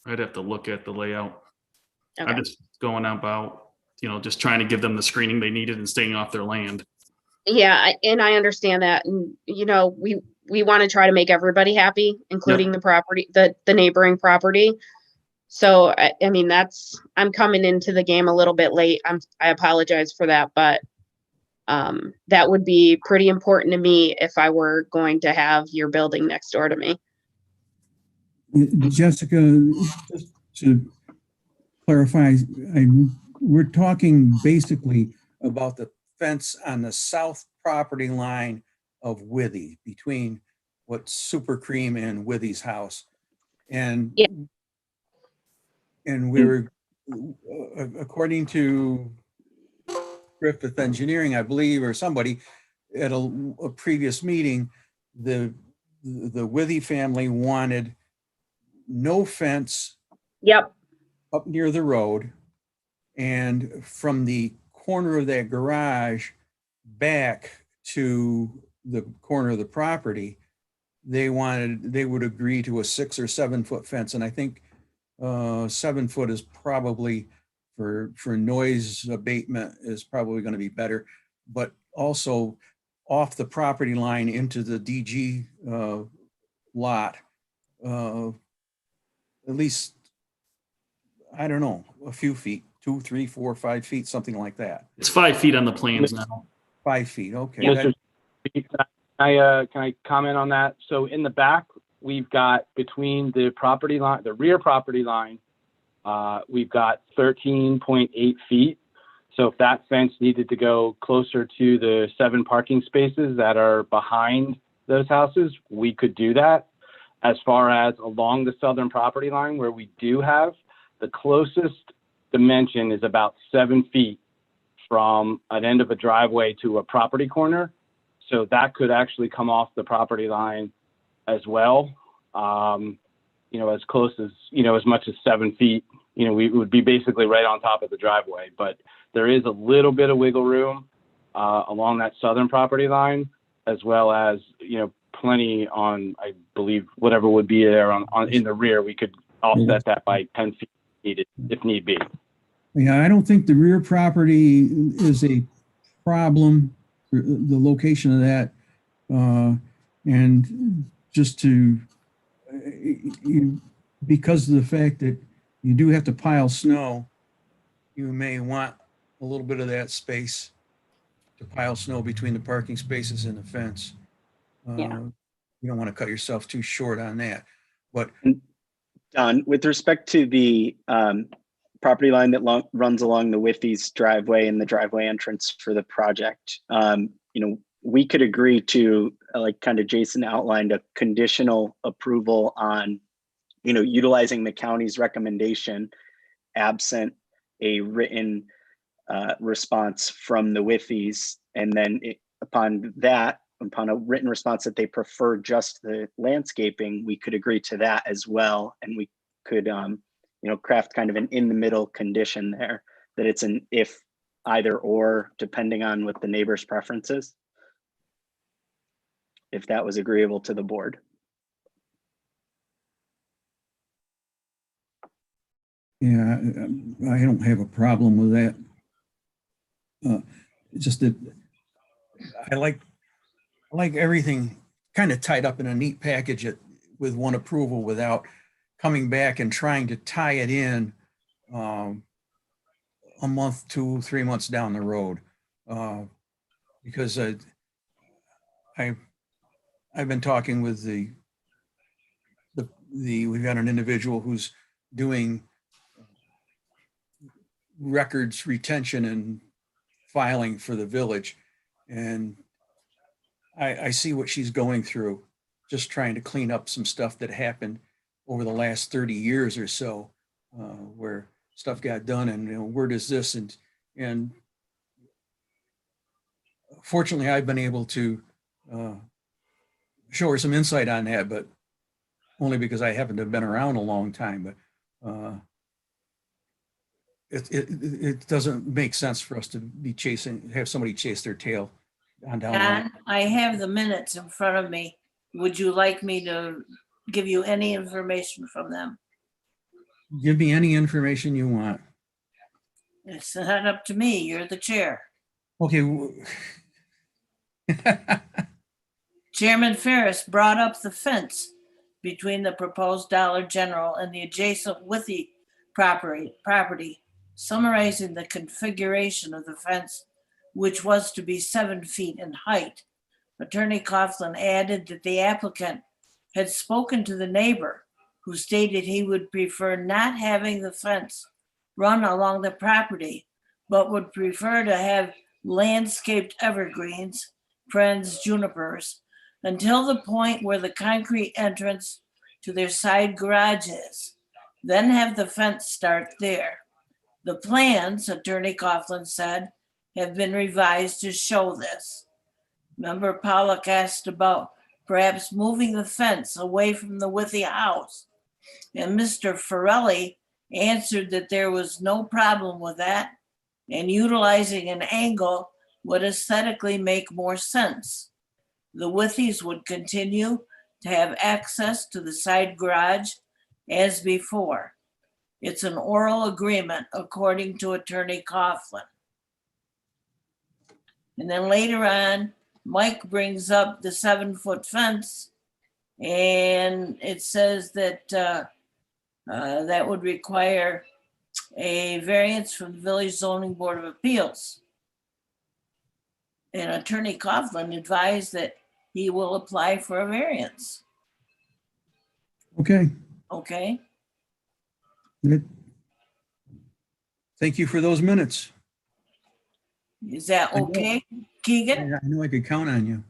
I'd have to look at the layout. Okay. I'm just going about, just trying to give them the screening they needed and staying off their land. Yeah, and I understand that, and we want to try to make everybody happy, including the property, the neighboring property. So I mean, I'm coming into the game a little bit late. I apologize for that, but that would be pretty important to me if I were going to have your building next door to me. Jessica, just to clarify, we're talking basically about the fence on the south property line of Withy, between what's Super Cream and Withy's house. And Yeah. And we were, according to Griffith Engineering, I believe, or somebody at a previous meeting, the Withy family wanted no fence Yep. up near the road, and from the corner of that garage back to the corner of the property, they would agree to a 6 or 7 foot fence. And I think 7 foot is probably for noise abatement is probably going to be better, but also off the property line into the DG lot, at least, I don't know, a few feet, 2, 3, 4, 5 feet, something like that. It's 5 feet on the plans now. 5 feet, okay. Mr. Can I comment on that? So in the back, we've got between the property line, the rear property line, we've got 13.8 feet. So if that fence needed to go closer to the 7 parking spaces that are behind those houses, we could do that. As far as along the southern property line, where we do have, the closest dimension is about 7 feet from an end of a driveway to a property corner. So that could actually come off the property line as well. As close as, as much as 7 feet, we would be basically right on top of the driveway, but there is a little bit of wiggle room along that southern property line, as well as, plenty on, I believe, whatever would be there on in the rear. We could offset that by 10 feet needed, if need be. Yeah, I don't think the rear property is a problem, the location of that. And just to, because of the fact that you do have to pile snow, you may want a little bit of that space to pile snow between the parking spaces and the fence. Yeah. You don't want to cut yourself too short on that. But Don, with respect to the property line that runs along the Withy's driveway and the driveway entrance for the project, we could agree to, like kind of Jason outlined, a conditional approval on, utilizing the county's recommendation absent a written response from the Withys. And then upon a written response that they prefer just the landscaping, we could agree to that as well. And we could, craft kind of an in the middle condition there, that it's an if, either or, depending on what the neighbor's preferences, if that was agreeable to the board. yeah, I don't have a problem with that. Just that I like everything kind of tied up in a neat package with one approval, without coming back and trying to tie it in a month, 2, 3 months down the road. Because I've been talking with the we've got an individual who's doing records retention and filing for the village. And I see what she's going through, just trying to clean up some stuff that happened over the last 30 years or so, where stuff got done and, where does this, and fortunately I've been able to show her some insight on that, but only because I happen to have been around a long time. But it doesn't make sense for us to be have somebody chase their tail on down the line. Don, I have the minutes in front of me. Would you like me to give you any information from them? Give me any information you want. It's not up to me. You're the chair. Okay. Chairman Ferris brought up the fence between the proposed Dollar General and the adjacent Withy property, summarizing the configuration of the fence, which was to be 7 feet in height. Attorney Coughlin added that the applicant had spoken to the neighbor, who stated he would prefer not having the fence run along the property, but would prefer to have landscaped evergreens, junipers, until the point where the concrete entrance to their side garage is. Then have the fence start there. The plans, Attorney Coughlin said, have been revised to show this. Member Pollock asked about perhaps moving the fence away from the Withy house, and Mr. Farrelly answered that there was no problem with that, and utilizing an angle would aesthetically make more sense. The Withys would continue to have access to the side garage as before. It's an oral agreement, according to Attorney Coughlin. And then later on, Mike brings up the 7-foot fence, and it says that that would require a variance from the Village Zoning Board of Appeals. And Attorney Coughlin advised that he will apply for a variance. Okay. Okay, Thank you for those minutes. is that okay, Keegan? I know I could count on you.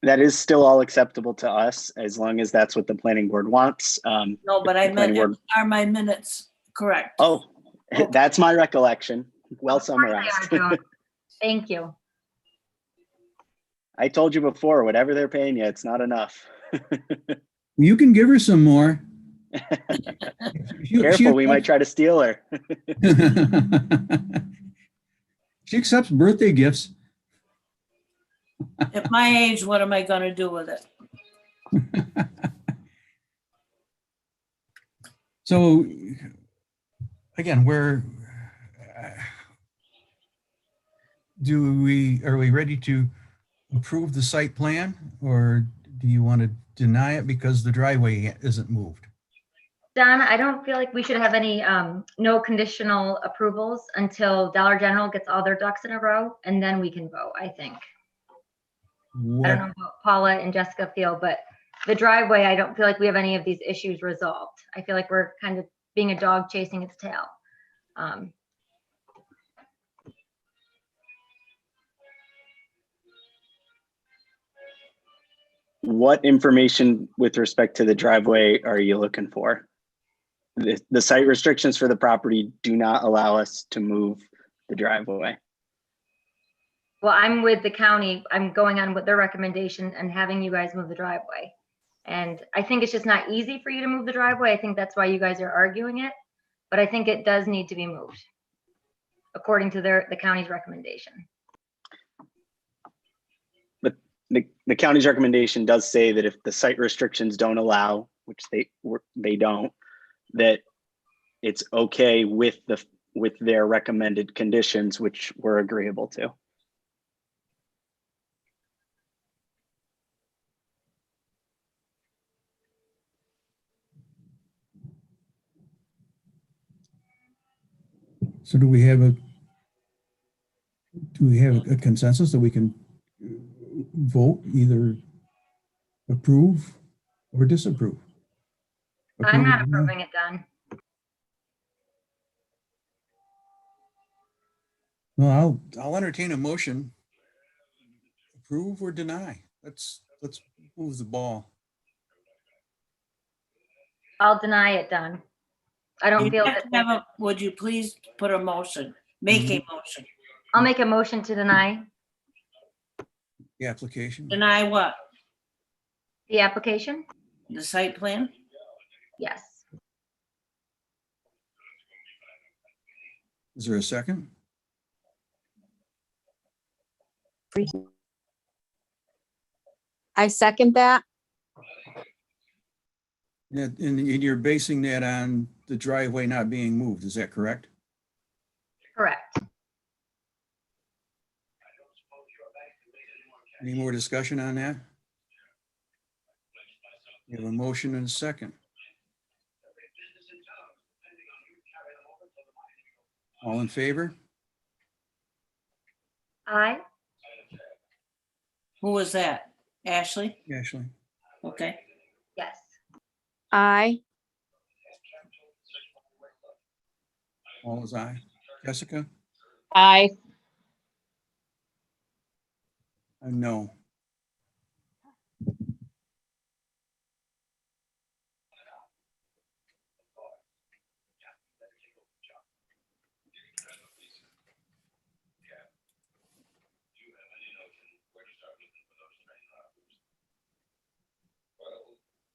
That is still all acceptable to us, as long as that's what the planning board wants. No, but I meant, are my minutes correct? Oh, Okay. that's my recollection. Well Of course they summarized. are, Joan. Thank you. I told you before, whatever they're paying you, it's not enough. You can give her some more. Careful, we might try to steal her. She accepts birthday gifts. At my age, what am I gonna do with it? So again, are we ready to approve the site plan, or do you want to deny it because the driveway isn't moved? Don, I don't feel like we should have any, no conditional approvals until Dollar General gets all their ducks in a row, and then we can vote, I think. I don't know how Paula and Jessica feel, but the driveway, I don't feel like we have any of these issues resolved. I feel like we're kind of being a dog chasing its tail. What information with respect to the driveway are you looking for? The site restrictions for the property do not allow us to move the driveway. Well, I'm with the county. I'm going on with their recommendation and having you guys move the driveway. And I think it's just not easy for you to move the driveway. I think that's why you guys are arguing it. But I think it does need to be moved according to the county's recommendation. But the county's recommendation does say that if the site restrictions don't allow, which they don't, that it's okay with their recommended conditions, which we're agreeable to. So do we have a consensus that we can vote, either approve or disapprove? I'm not Approve. approving it, Don. Well, I'll entertain a motion. Approve or deny. Let's move the ball. I'll deny it, Don. I don't You feel have to that. have a, would you please put a motion, make a motion? I'll make a motion to deny The application. Deny what? the application. The site plan? Yes. Is there a second? I second that. And you're basing that on the driveway not being moved, is that correct? Correct. Any more discussion on that? We have a motion and a second. All in favor? Aye. Who was that? Ashley? Ashley? Okay. Yes. Aye. All is aye. Jessica? Aye. No.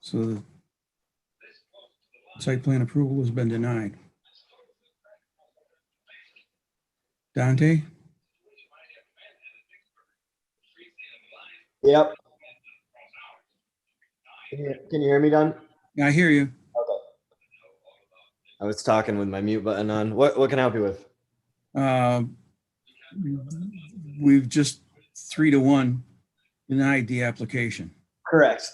So the site plan approval has been denied. Dante? Yep. Can you hear me, Don? I hear you. I was talking with my mute button on. What can I help you with? We've just 3-1 denied the application. Correct.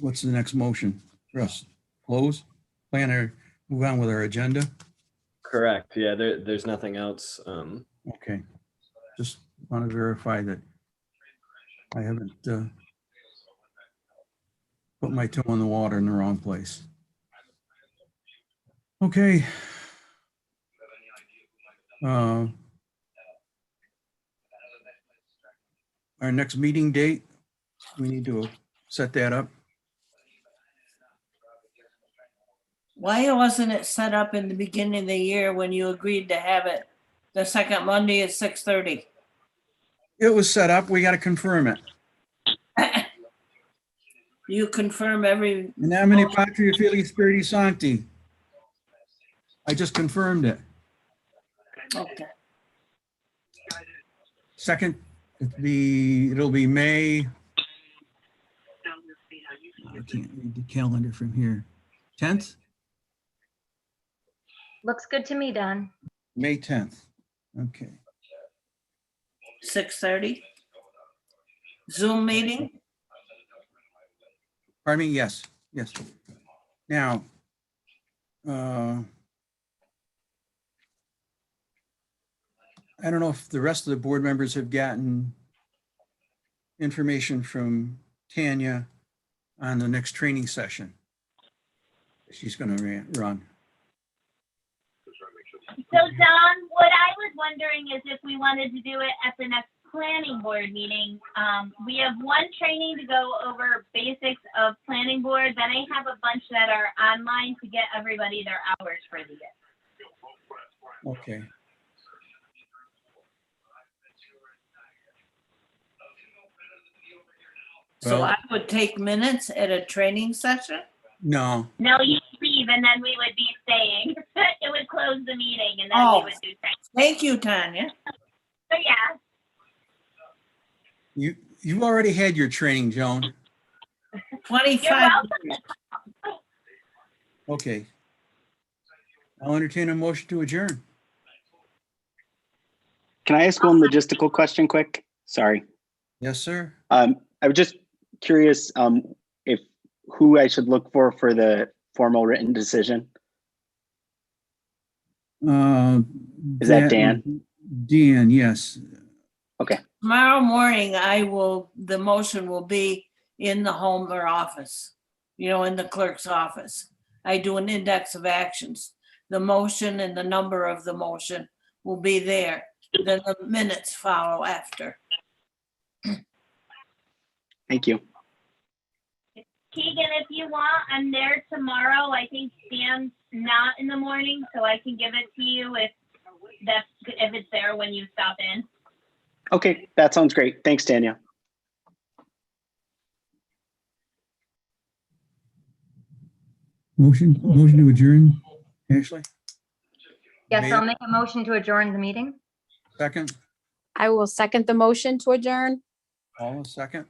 What's the next motion? Russ, close, plan or move on with our agenda? Correct. Yeah, there's nothing else. Okay, just want to verify that I haven't put my toe in the water in the wrong place. Okay. Our next meeting date, we need to set that up. Why wasn't it set up in the beginning of the year when you agreed to have it the second Monday at 6:30? It was set up, we got to confirm it. You confirm every, In nomine Patria Filii Spiritus Sancti. I just confirmed it. okay. Second, it'll be May. I can't read the calendar from here. 10th? Looks good to me, Don. May 10th. Okay. 6:30? Zoom meeting? Pardon me? Yes, yes. Now, I don't know if the rest of the board members have gotten information from Tanya on the next training session she's going to run. So Don, what I was wondering is if we wanted to do it at the next planning board meeting. We have one training to go over basics of planning board. Then I have a bunch that are online to get everybody their hours for the year. Okay. So Well- I would take minutes at a training session? No, No, you leave and then we would be staying. It would close the meeting and then Oh. we would do things. Thank you, Tanya. So yeah, you already had your training, Joan. 25. welcome. Okay. I'll entertain a motion to adjourn. Can I ask one logistical question quick? Sorry. Yes, sir. I was just curious if who I should look for the formal written decision. Is that Dan? Dan, yes. Okay. Tomorrow morning, the motion will be in the home or office, in the clerk's office. I do an index of actions. The motion and the number of the motion will be there. Then the minutes follow after. Thank you. Keegan, if you want, I'm there tomorrow. I think Stan's not in the morning, so I can give it to you if it's there when you stop in. Okay, that sounds great. Thanks, Tanya. Motion to adjourn, Ashley? Yes, Mayor? I'll make a motion to adjourn the meeting. Second, I will second the motion to adjourn. Paula, second.